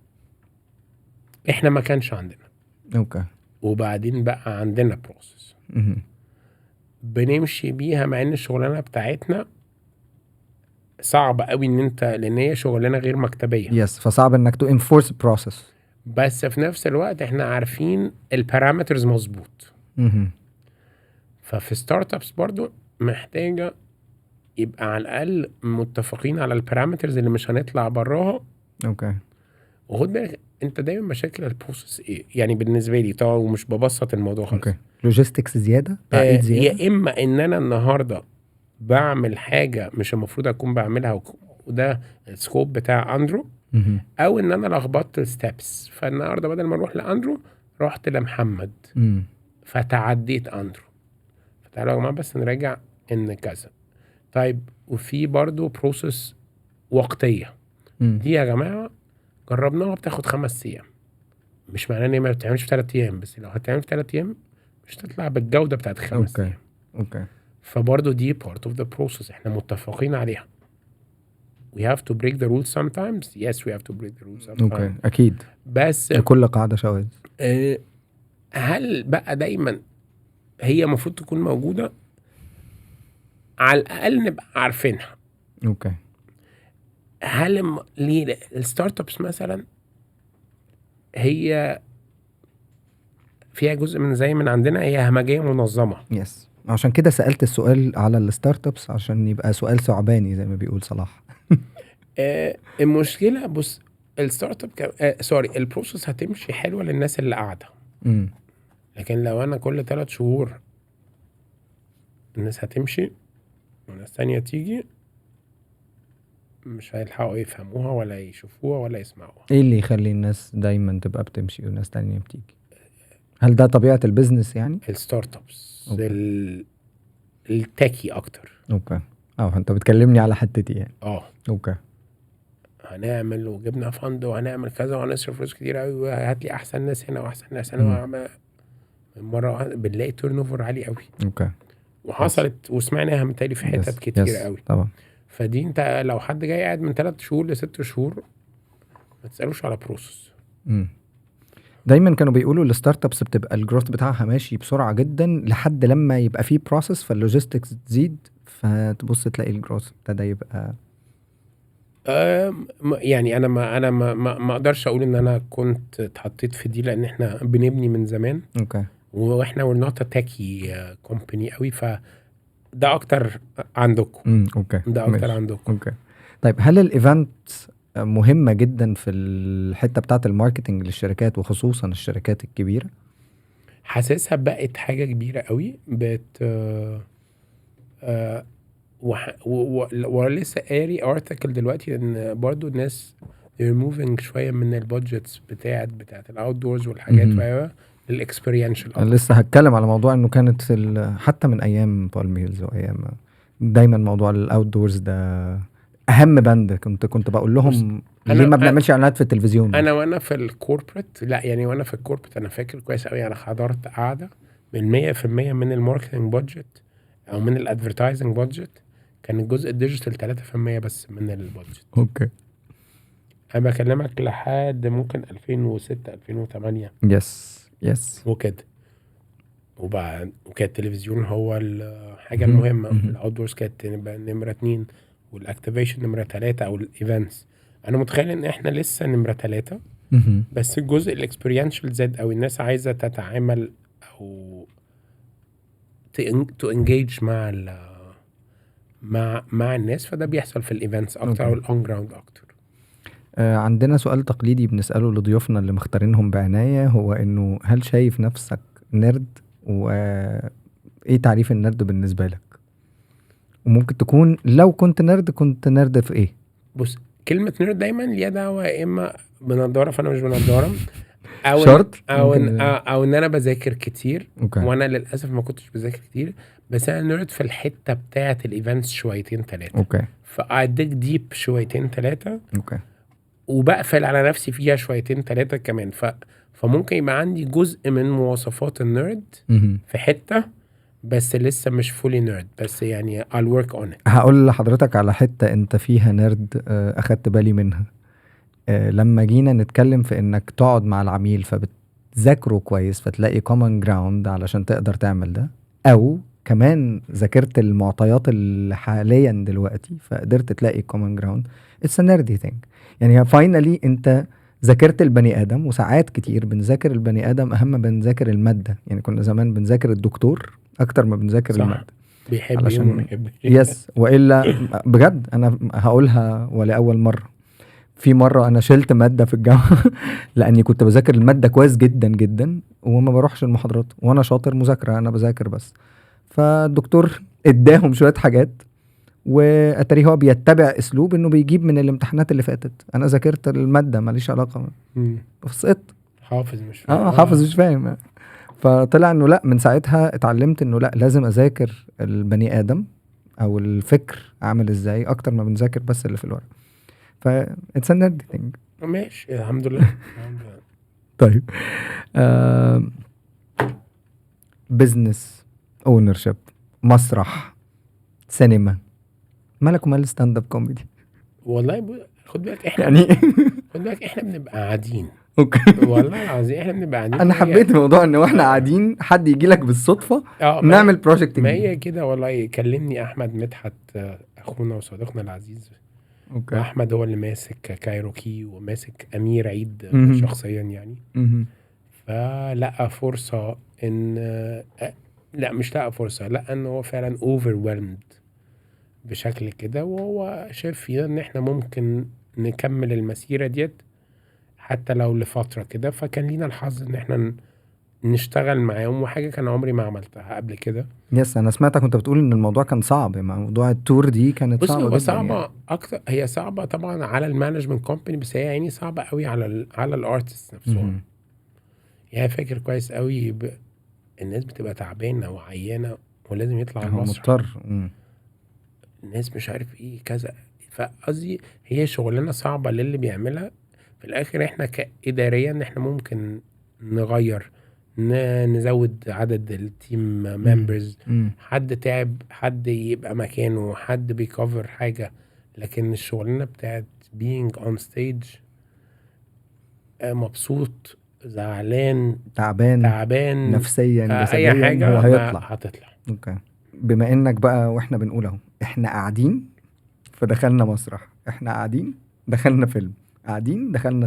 احنا ما كانش عندنا، اوكي. وبعدين بقى عندنا بروسس مهم. بنمشي بيها، مع ان الشغلانه بتاعتنا صعبه قوي ان انت، لان هي شغلانه غير مكتبيه. يس، فصعب انك تو انفورس بروسيس. بس في نفس الوقت احنا عارفين البارامترز مظبوط. ففي ستارت ابس برضو محتاجه يبقى على الاقل متفقين على البارامترز اللي مش هنطلع براها. اوكي. وخد بالك انت دايما مشاكل البروسس ايه يعني بالنسبه لي طبعا، ومش ببسط الموضوع خالص. اوكي. لوجيستكس زياده، تعقيد زياده. يا اما ان انا النهارده بعمل حاجه مش المفروض اكون بعملها، وده السكوب بتاع اندرو، مهم. او ان انا لخبطت الستبس، فالنهارده بدل ما اروح لاندرو رحت لمحمد مم. فتعديت اندرو. فتعالوا يا جماعه بس نراجع ان كذا. طيب وفي برضو بروسس وقتيه، دي يا جماعه جربناها بتاخد 5 ايام. مش معناه ان هي ما بتعملش في 3 ايام، بس لو هتعمل في 3 ايام مش هتطلع بالجوده بتاعت 5 ايام. اوكي. فبرضه دي part of the process احنا متفقين عليها. we have to break the rules sometimes. yes we have to break the rules sometimes. اوكي اكيد، بس لكل قاعده شواذ. هل بقى دايما هي المفروض تكون موجوده؟ على الاقل نبقى عارفينها. اوكي. هل ليه الستارت ابس مثلا هي فيها جزء من زي من عندنا، هي همجيه منظمه. يس، عشان كده سألت السؤال على الستارت ابس عشان يبقى سؤال ثعباني زي ما بيقول صلاح. المشكله بص، الستارت اب سوري البروسس هتمشي حلوه للناس اللي قاعده. لكن لو انا كل 3 شهور الناس هتمشي وناس تانية تيجي، مش هيلحقوا يفهموها ولا يشوفوها ولا يسمعوها. ايه اللي يخلي الناس دايما تبقى بتمشي وناس تانية بتيجي؟ هل ده طبيعة البيزنس يعني؟ الستارت ابس التكي اكتر. اوكي. انت بتكلمني على حتتي يعني. اوكي. هنعمل وجبنا فند وهنعمل كذا وهنصرف فلوس كتير قوي، وهات لي احسن ناس هنا واحسن ناس هنا، مره بنلاقي تيرن اوفر عالي قوي. اوكي. وحصلت وسمعناها متهيألي في حتت كتير قوي. طبعا. فدي انت لو حد جاي قاعد من 3 شهور ل6 شهور ما تسالوش على بروسس. دايما كانوا بيقولوا الستارت ابس بتبقى الجروث بتاعها ماشي بسرعه جدا لحد لما يبقى فيه بروسس فاللوجيستكس تزيد، فتبص تلاقي الجروث ابتدى يبقى يعني انا ما اقدرش اقول ان انا كنت اتحطيت في دي، لان احنا بنبني من زمان. اوكي. واحنا we're not a techy company قوي، فده اكتر عندكم. اوكي. ده اكتر عندكم. اوكي. طيب هل الايفنت مهمة جدا في الحتة بتاعت الماركتنج للشركات وخصوصا الشركات الكبيرة؟ حاسسها بقت حاجة كبيرة قوي. ولسه قاري ارتكل دلوقتي ان برضو الناس they're moving شوية من البادجتس بتاعت الاوت دورز والحاجات للاكسبيرينشال. انا لسه هتكلم على موضوع انه كانت حتى من ايام بالم هيلز وايام دايما موضوع الاوت دورز ده اهم بند. كنت بقول لهم ليه ما بنعملش اعلانات في التلفزيون؟ وانا في الكوربريت، لا يعني وانا في الكوربريت انا فاكر كويس قوي، انا حضرت قاعده من 100% من الماركتنج بادجت او من الادفرتايزنج بادجت كان الجزء الديجيتال 3% بس من البادجت. اوكي. انا بكلمك لحد ممكن 2006 2008. يس وكده. وكان التلفزيون هو الحاجه المهمه، الاوتدورز كانت نمره 2 والاكتيفيشن نمره 3 او الايفنتس. انا متخيل ان احنا لسه نمره 3 بس الجزء الاكسبيرينشال زاد، او الناس عايزه تتعامل او تو انجيج مع الناس، فده بيحصل في الايفنتس اكتر او الاون جراوند اكتر. عندنا سؤال تقليدي بنسأله لضيوفنا اللي مختارينهم بعناية، هو انه هل شايف نفسك نرد، وايه تعريف النرد بالنسبة لك؟ وممكن تكون لو كنت نرد في ايه؟ بص، كلمة نيرد دايما ليها دعوة يا اما بنضارة فانا مش بنضارة، او شرط؟ او ممكن- او ان انا بذاكر كتير، اوكي. وانا للاسف ما كنتش بذاكر كتير، بس انا نيرد في الحتة بتاعة الايفنتس شويتين ثلاثة، اوكي. فاديك ديب شويتين ثلاثة، اوكي. وبقفل على نفسي فيها شويتين ثلاثة كمان. فممكن يبقى عندي جزء من مواصفات النيرد مهم. في حتة، بس لسه مش فولي نيرد، بس يعني I'll work on it. هقول لحضرتك على حتة انت فيها نرد، اخدت بالي منها. لما جينا نتكلم في انك تقعد مع العميل فبتذاكره كويس فتلاقي common ground علشان تقدر تعمل ده، او كمان ذاكرت المعطيات اللي حاليا دلوقتي فقدرت تلاقي common ground. it's a nerdy thing. يعني finally انت ذاكرت البني ادم، وساعات كتير بنذاكر البني ادم اهم ما بنذاكر المادة. يعني كنا زمان بنذاكر الدكتور اكتر ما بنذاكر صح. المادة. بيحب علشان- يوم بيحب يس، والا بجد انا هقولها ولاول مره. في مره انا شلت ماده في الجامعه لاني كنت بذاكر الماده كويس جدا جدا وما بروحش المحاضرات، وانا شاطر مذاكره، انا بذاكر بس. فالدكتور اداهم شويه حاجات، واتاري هو بيتبع اسلوب انه بيجيب من الامتحانات اللي فاتت. انا ذاكرت الماده ماليش علاقه، سقطت. حافظ مش فاهم. حافظ مش فاهم. فطلع انه لا، من ساعتها اتعلمت انه لا، لازم اذاكر البني ادم او الفكر عامل ازاي اكتر ما بنذاكر بس اللي في الورق. ف it's a nerdy thing. ماشي، الحمد لله. الحمد لله. طيب، بزنس اونرشيب، مسرح، سينما، مالك ومال ستاند اب كوميدي؟ والله خد بالك احنا يعني خد بالك احنا بنبقى قاعدين، اوكي. والله العظيم احنا بنبقى قاعدين. انا حبيت الموضوع ان واحنا قاعدين حد يجي لك بالصدفه نعمل بروجكت ما جديد. هي كده والله. كلمني احمد مدحت، اخونا وصديقنا العزيز، اوكي. احمد هو اللي ماسك كايروكي وماسك امير عيد مهم. شخصيا يعني. مهم. فلقى فرصة ان لا مش لقى فرصة، لقى ان هو فعلا overwhelmed بشكل كده، وهو شايف فينا ان احنا ممكن نكمل المسيرة ديت حتى لو لفترة كده. فكان لينا الحظ ان احنا نشتغل معاهم، وحاجة كان عمري ما عملتها قبل كده. يس، انا سمعتك كنت بتقول ان الموضوع كان صعب. موضوع التور دي كانت بص، صعبه هو جدا. صعبة يعني. اكتر، هي صعبة طبعا على المانجمنت كومباني، بس هي يعني صعبة قوي على الارتست نفسهم. مهم. يعني فاكر كويس قوي الناس بتبقى تعبانة وعيانة ولازم يطلع هو المسرح، مضطر. الناس مش عارف ايه كذا. فقصدي هي شغلانة صعبة للي بيعملها. في الاخر احنا كإداريا احنا ممكن نغير، نزود عدد التيم ممبرز، حد تعب حد يبقى مكانه، حد بيكفر حاجة. لكن الشغلانة بتاعت being on stage، مبسوط، زعلان، تعبان نفسيا اي جسديا، حاجة هو هيطلع. هتطلع. اوكي. بما انك بقى واحنا بنقول اهو احنا قاعدين فدخلنا مسرح، احنا قاعدين دخلنا فيلم، قاعدين دخلنا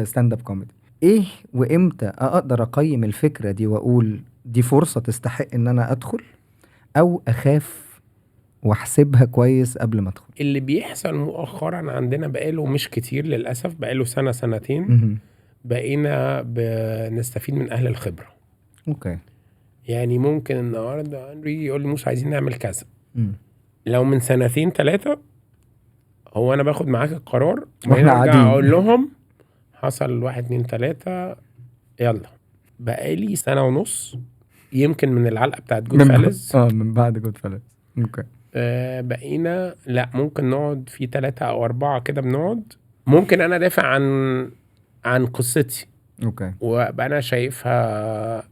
ستاند اب كوميدي. ايه وامتى اقدر اقيم الفكرة دي واقول دي فرصة تستحق ان انا ادخل، او اخاف واحسبها كويس قبل ما ادخل؟ اللي بيحصل مؤخرا عندنا بقاله مش كتير للأسف، بقاله سنة سنتين، مهم. بقينا بنستفيد من أهل الخبرة. اوكي. يعني ممكن النهاردة أندري يقول لي موسى عايزين نعمل كذا، مم. لو من سنتين 3 هو أنا باخد معاك القرار، واحنا أرجع قاعدين أقول لهم حصل 1 2 3 يلا. بقالي سنة ونص يمكن من العلقة بتاعت جود فالز، من بعد جود فالز. اوكي. بقينا لا ممكن نقعد في 3 أو 4 كده بنقعد. ممكن أنا دافع عن قصتي، اوكي. وبقى أنا شايفها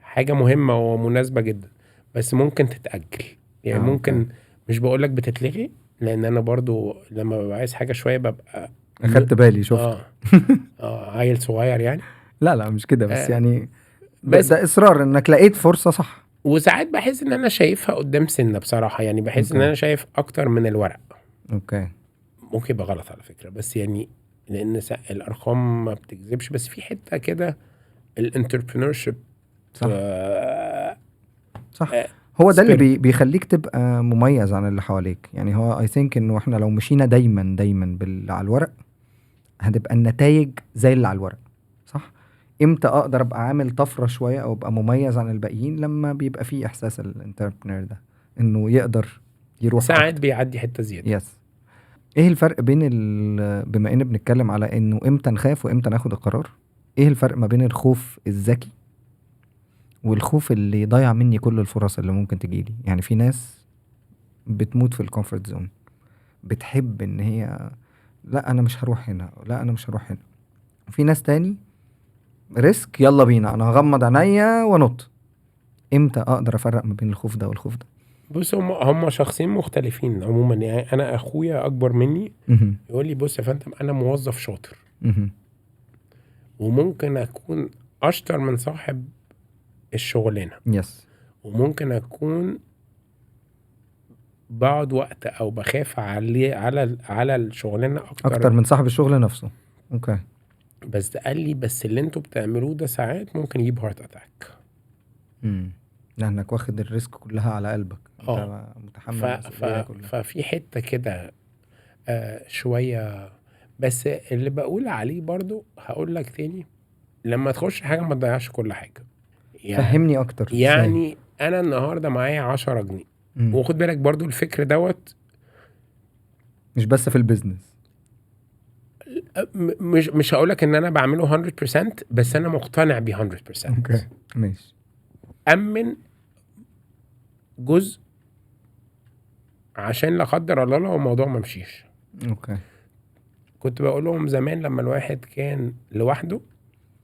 حاجة مهمة ومناسبة جدا، بس ممكن تتأجل. يعني ممكن أوكي. مش بقولك بتتلغي، لأن أنا برضو لما ببقى عايز حاجة شوية ببقى اخدت بالي، شفت. عيل صغير يعني. لا مش كده، بس يعني بس ده اصرار انك لقيت فرصة صح. وساعات بحس ان انا شايفها قدام سنة بصراحة، يعني بحس ان انا شايف اكتر من الورق. اوكي. ممكن يبقى غلط على فكرة، بس يعني لان الارقام ما بتكذبش، بس في حتة كده الانتربرينورشيب. صح. صح. هو ده اللي spirit. بيخليك تبقى مميز عن اللي حواليك. يعني هو I think انه احنا لو مشينا دايما على الورق هتبقى النتائج زي اللي على الورق، صح؟ امتى اقدر ابقى عامل طفره شويه او ابقى مميز عن الباقيين؟ لما بيبقى فيه احساس الانتربرنور ده انه يقدر يروح ساعات أكتر. بيعدي حته زياده. يس. ايه الفرق بين بما ان بنتكلم على انه امتى نخاف وامتى ناخد القرار، ايه الفرق ما بين الخوف الذكي والخوف اللي يضيع مني كل الفرص اللي ممكن تجيلي؟ يعني في ناس بتموت في الكومفورت زون، بتحب ان هي لا انا مش هروح هنا، لا انا مش هروح هنا. وفي ناس تاني ريسك، يلا بينا انا هغمض عينيا وانط. امتى اقدر افرق ما بين الخوف ده والخوف ده؟ بص هم شخصين مختلفين عموما. يعني انا اخويا اكبر مني مهم. يقول لي بص يا فندم انا موظف شاطر مهم. وممكن اكون اشطر من صاحب الشغلانه، يس. وممكن اكون بقعد وقت او بخاف على الشغلانه اكتر من صاحب الشغل نفسه. اوكي. بس قال لي بس اللي انتوا بتعملوه ده ساعات ممكن يجيب هارت اتاك. لانك واخد الريسك كلها على قلبك. انت متحمل المسؤوليه كلها. ففي حته كده شويه. بس اللي بقول عليه برضو هقول لك تاني، لما تخش حاجه ما تضيعش كل حاجه. فهمني اكتر. يعني انا النهارده معايا 10 جنيه وخد بالك برضو الفكر دوت مش بس في البيزنس. مش هقول لك ان انا بعمله 100%، بس انا مقتنع ب 100%. اوكي ماشي. امن جزء عشان لا قدر الله لو الموضوع ما مشيش. اوكي. كنت بقول لهم زمان لما الواحد كان لوحده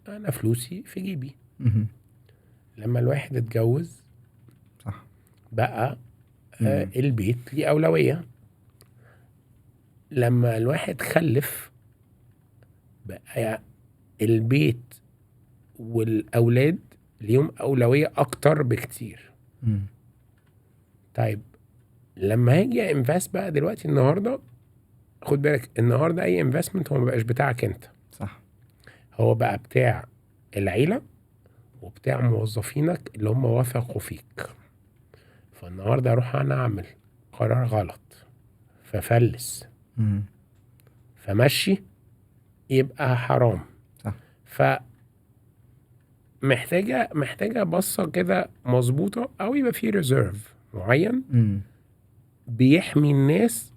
انا فلوسي في جيبي. لما الواحد اتجوز صح بقى البيت ليه اولويه. لما الواحد خلف بقى البيت والاولاد ليهم اولويه اكتر بكتير. طيب لما هاجي انفست بقى دلوقتي النهارده، خد بالك النهارده اي انفستمنت هو ما بقاش بتاعك انت، صح، هو بقى بتاع العيله وبتاع موظفينك اللي هم وثقوا فيك. فالنهارده اروح انا اعمل قرار غلط ففلس فمشي يبقى حرام. صح. محتاجه بصه كده مظبوطه، او يبقى في ريزيرف معين بيحمي الناس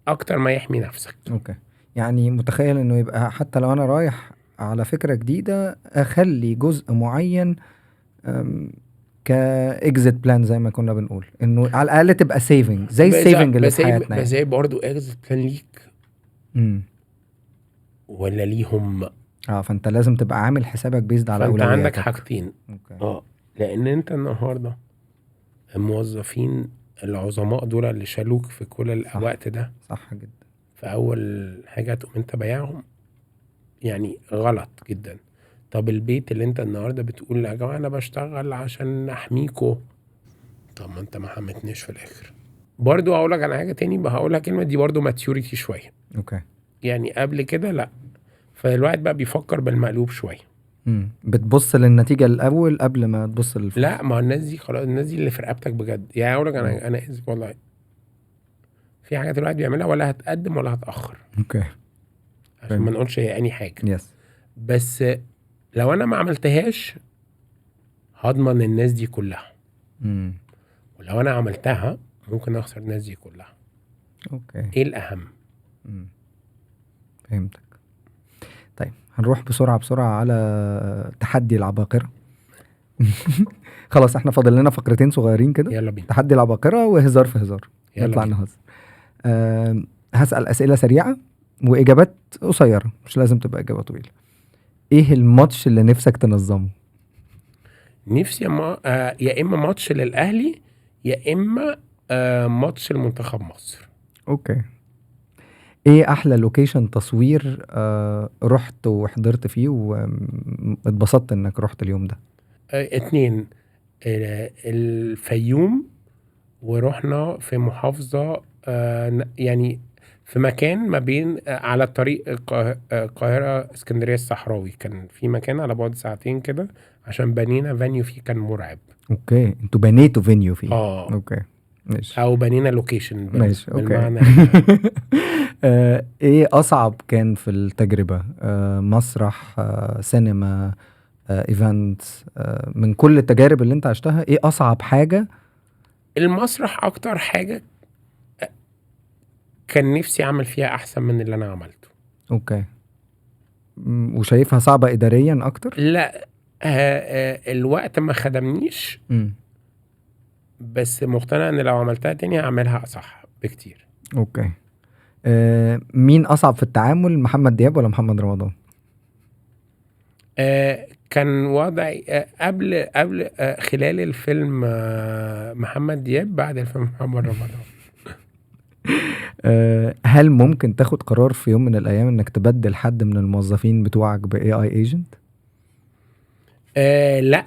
اكتر ما يحمي نفسك. اوكي. يعني متخيل انه يبقى حتى لو انا رايح على فكرة جديدة اخلي جزء معين كاكزيت بلان زي ما كنا بنقول، انه على الاقل تبقى سيفنج زي السيفنج اللي في حياتنا. بس زي برضه اكزيت بلان ليك ولا ليهم. فانت لازم تبقى عامل حسابك بيزد على اولوياتك. اولوياتك. عندك حاجتين. اوكي. لان انت النهارده الموظفين العظماء دول اللي شالوك في كل الوقت ده، صح جدا. فاول حاجه تقوم انت بايعهم يعني غلط جدا. طب البيت اللي انت النهارده بتقول يا جماعه انا بشتغل عشان احميكوا، طب ما انت ما حمتنيش في الاخر. برضو هقول لك على حاجه تاني، هقول لك كلمه دي برضو ماتيوريتي شويه. اوكي. يعني قبل كده لا، فالواحد بقى بيفكر بالمقلوب شويه. بتبص للنتيجه الاول قبل ما تبص للفلوس. لا، ما الناس دي خلاص، الناس دي اللي في رقبتك بجد. يعني اقول لك انا اسف والله، في حاجات الواحد بيعملها ولا هتقدم ولا هتاخر. اوكي. عشان ما نقولش هي اني حاجه. يس. بس لو انا ما عملتهاش هضمن الناس دي كلها. ولو انا عملتها ممكن اخسر الناس دي كلها. اوكي. ايه الاهم؟ فهمتك. طيب هنروح بسرعه على تحدي العباقره. خلاص احنا فاضل لنا فقرتين صغيرين كده. يلا بينا. تحدي العباقره وهزار في هزار. نطلع نهزر. هسأل اسئله سريعه واجابات قصيره، مش لازم تبقى اجابه طويله. ايه الماتش اللي نفسك تنظمه؟ نفسي يا اما ماتش للاهلي يا اما ماتش المنتخب مصر. اوكي. ايه احلى لوكيشن تصوير رحت وحضرت فيه واتبسطت انك رحت اليوم ده؟ 2 الفيوم، ورحنا في محافظة يعني في مكان ما بين على الطريق القاهرة اسكندرية الصحراوي. كان في مكان على بعد ساعتين كده عشان بنينا فانيو فيه كان مرعب. اوكي. انتوا بنيتوا فانيو فيه؟ اوكي ماشي. او بنينا لوكيشن ماشي. اوكي. ايه اصعب كان في التجربة؟ مسرح، سينما، ايفنت، من كل التجارب اللي انت عشتها ايه اصعب حاجة؟ المسرح اكتر حاجة كان نفسي اعمل فيها احسن من اللي انا عملته. اوكي. وشايفها صعبة اداريا اكتر؟ لا، الوقت ما خدمنيش، بس مقتنع ان لو عملتها تاني هعملها صح بكتير. اوكي. مين اصعب في التعامل، محمد دياب ولا محمد رمضان؟ كان وضعي قبل خلال الفيلم محمد دياب، بعد الفيلم محمد رمضان. هل ممكن تاخد قرار في يوم من الايام انك تبدل حد من الموظفين بتوعك باي اي ايجنت؟ لا،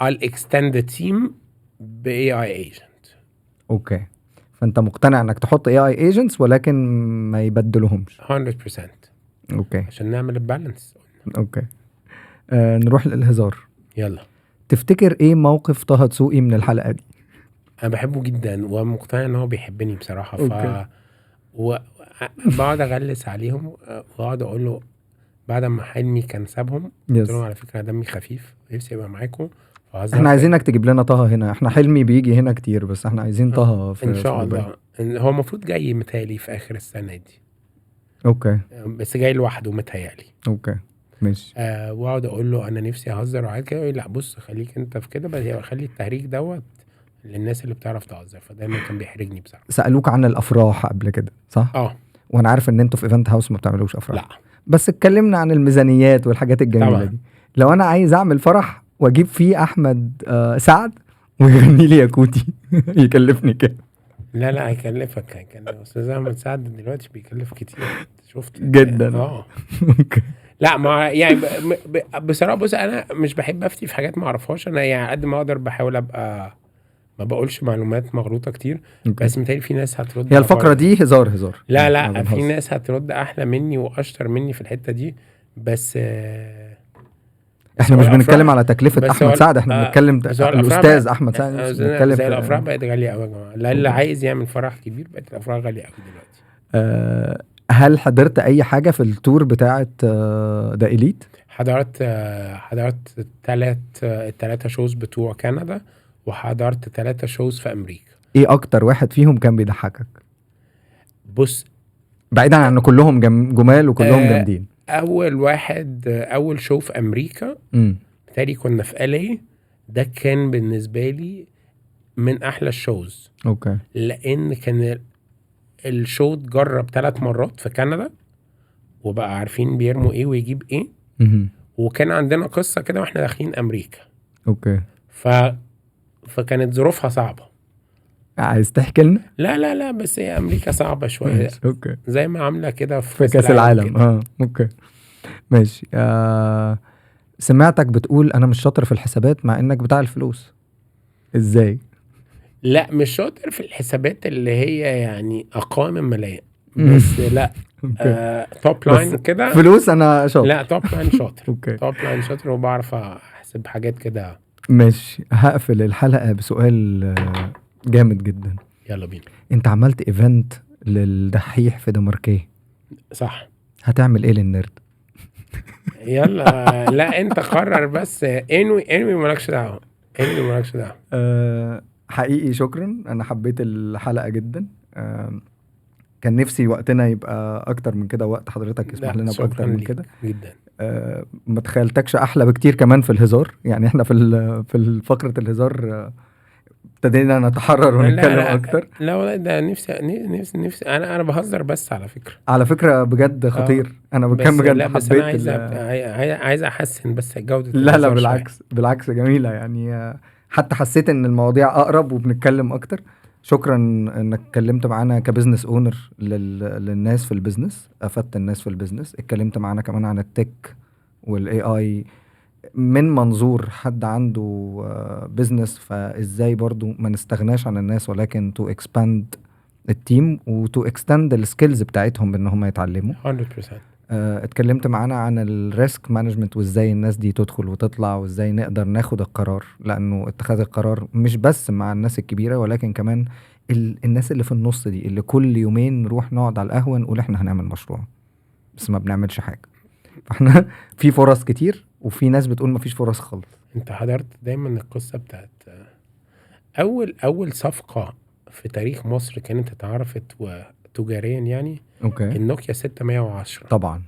I'll extend the team ب AI agent. اوكي. فانت مقتنع انك تحط اي اي ايجنتس ولكن ما يبدلوهمش؟ 100%. اوكي. عشان نعمل البالانس. اوكي. نروح للهزار. يلا. تفتكر ايه موقف طه دسوقي من الحلقة دي؟ انا بحبه جدا ومقتنع ان هو بيحبني بصراحة. أوكي. بقعد اغلس عليهم واقعد اقول له بعد ما حلمي كان سابهم، قلت لهم على فكرة دمي خفيف، نفسي ابقى معاكم. احنا عايزينك تجيب لنا طه هنا، احنا حلمي بيجي هنا كتير بس احنا عايزين طه ان شاء الله. هو المفروض جاي متهيألي في اخر السنة دي. اوكي. بس جاي لوحده متهيألي. اوكي ماشي. واقعد اقول له انا نفسي اهزر وعاد كده، يقول لي لا بص خليك انت في كده، بس خلي التهريج دوت للناس اللي بتعرف تهزر. فدايما كان بيحرجني بصراحه. سألوك عن الافراح قبل كده صح؟ وانا عارف ان انتوا في ايفنت هاوس ما بتعملوش افراح. لا، بس اتكلمنا عن الميزانيات والحاجات الجميله طبعا. دي. لو انا عايز اعمل فرح واجيب فيه احمد سعد ويغني لي ياكوتي يكلفني كده؟ لا هيكلفك. استاذ احمد سعد دلوقتي بيكلف كتير، شفت جدا. اوكي. لا، ما يعني بصراحه بص، انا مش بحب افتي في حاجات ما اعرفهاش. انا يعني قد ما اقدر بحاول ابقى ما بقولش معلومات مغلوطه كتير. أوكي. بس متهيألي في ناس هترد. هي الفقره دي هزار. لا في ناس هترد احلى مني واشطر مني في الحته دي. بس احنا مش بنتكلم على تكلفه احمد سعد، احنا بنتكلم الاستاذ احمد سعد. بنتكلم زي الافراح بقت غاليه قوي يا جماعه. اللي عايز يعمل فرح كبير بقت الافراح غاليه قوي دلوقتي. هل حضرت اي حاجه في التور بتاعه ذا إليت؟ حضرت 3 شوز بتوع كندا، وحضرت 3 شوز في امريكا. ايه اكتر واحد فيهم كان بيضحكك؟ بص، بعيدا عن ان كلهم جمال وكلهم جامدين. اول شو في امريكا بالتالي كنا في LA. ده كان بالنسبه لي من احلى الشوز. اوكي. لان كان الشو اتجرب 3 مرات في كندا، وبقى عارفين بيرموا ايه ويجيب ايه. وكان عندنا قصه كده واحنا داخلين امريكا. اوكي. فكانت ظروفها صعبه. عايز تحكي لنا؟ لا بس هي امريكا صعبه شويه. اوكي. زي ما عامله كده في كاس العالم. اوكي ماشي. سمعتك بتقول انا مش شاطر في الحسابات مع انك بتاع الفلوس، ازاي؟ لا، مش شاطر في الحسابات اللي هي يعني اقوام الملايين، بس لا. توب لاين كده فلوس انا شاطر. لا، توب لاين شاطر. اوكي. توب لاين شاطر وبعرف احسب حاجات كده. ماشي. هقفل الحلقه بسؤال جامد جدا. يلا بينا. انت عملت ايفنت للدحيح في دمركيه صح؟ هتعمل ايه للنرد؟ يلا. لا انت قرر بس. انوي مالكش دعوه. حقيقي شكرا، انا حبيت الحلقه جدا. كان نفسي وقتنا يبقى اكتر من كده، وقت حضرتك يسمح لنا باكتر من كده جدا. ما تخيلتكش احلى بكتير كمان في الهزار. يعني احنا في فقره الهزار ابتدينا نتحرر ونتكلم اكتر. لا والله ده نفسي انا بهزر بس على فكره بجد خطير. انا بكام بجد لا بس حبيت. انا عايز احسن بس جوده. لا بالعكس جميله يعني. حتى حسيت ان المواضيع اقرب وبنتكلم اكتر. شكرا انك اتكلمت معانا كبزنس اونر للناس في البزنس، افدت الناس في البزنس. اتكلمت معانا كمان عن التك والاي اي من منظور حد عنده بزنس، فازاي برضو ما نستغناش عن الناس ولكن تو اكسباند التيم وتو اكستند السكيلز بتاعتهم بان هم يتعلموا. 100%. اتكلمت معانا عن الريسك مانجمنت وازاي الناس دي تدخل وتطلع وازاي نقدر ناخد القرار، لانه اتخاذ القرار مش بس مع الناس الكبيرة ولكن كمان الناس اللي في النص دي، اللي كل يومين نروح نقعد على القهوة نقول احنا هنعمل مشروع بس ما بنعملش حاجة. فاحنا في فرص كتير وفي ناس بتقول ما فيش فرص خالص. انت حضرت دايما القصة بتاعت اول صفقة في تاريخ مصر كانت اتعرفت وتجاريا يعني اوكي. النوكيا 610. طبعا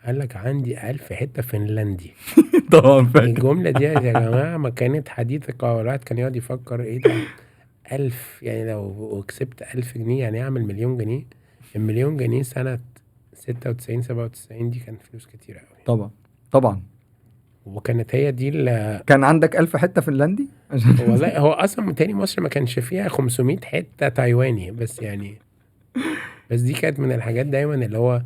قال لك عندي 1000 حتة فنلندي. طبعا فاكر. الجملة دي يا جماعة ما كانت حديثة، الواحد كان يقعد يفكر ايه ده 1000، يعني لو كسبت 1000 جنيه يعني اعمل مليون جنيه. المليون جنيه سنة 96 97 دي كانت فلوس كتير قوي. طبعا طبعا. وكانت هي دي كان عندك 1000 حتة فنلندي؟ والله هو اصلا تاني مصر ما كانش فيها 500 حتة تايواني بس يعني. بس دي كانت من الحاجات دايما اللي هو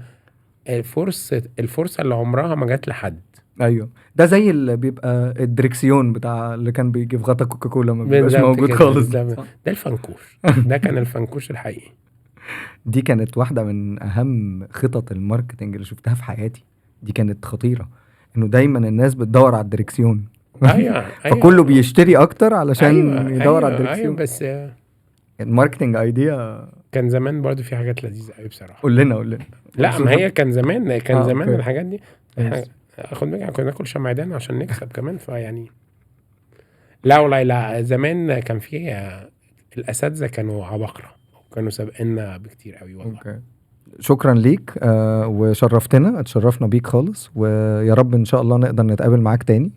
الفرصة اللي عمرها ما جات لحد. ايوه، ده زي اللي بيبقى الدريكسيون بتاع اللي كان بيجي في غطا كوكاكولا ما بيبقاش بالظبط موجود كده، خالص. ده الفنكوش. ده كان الفنكوش الحقيقي. دي كانت واحدة من اهم خطط الماركتنج اللي شفتها في حياتي. دي كانت خطيرة، انه دايما الناس بتدور على الدريكسيون. ايوه فكله بيشتري اكتر علشان أيوة يدور على ايوه الدريكسيون. بس الماركتنج ايديا. كان زمان برضو في حاجات لذيذة قوي بصراحة. قول لنا. لا ما هي كان زمان أوكي. الحاجات دي ماشي. خد بالك كنا ناكل شمعدان عشان نكسب كمان فيعني. لا والله لا، زمان كان في الاساتذه كانوا عباقرة وكانوا سابقنا بكتير قوي والله. اوكي. شكرا ليك وشرفتنا، اتشرفنا بيك خالص، ويا رب ان شاء الله نقدر نتقابل معاك تاني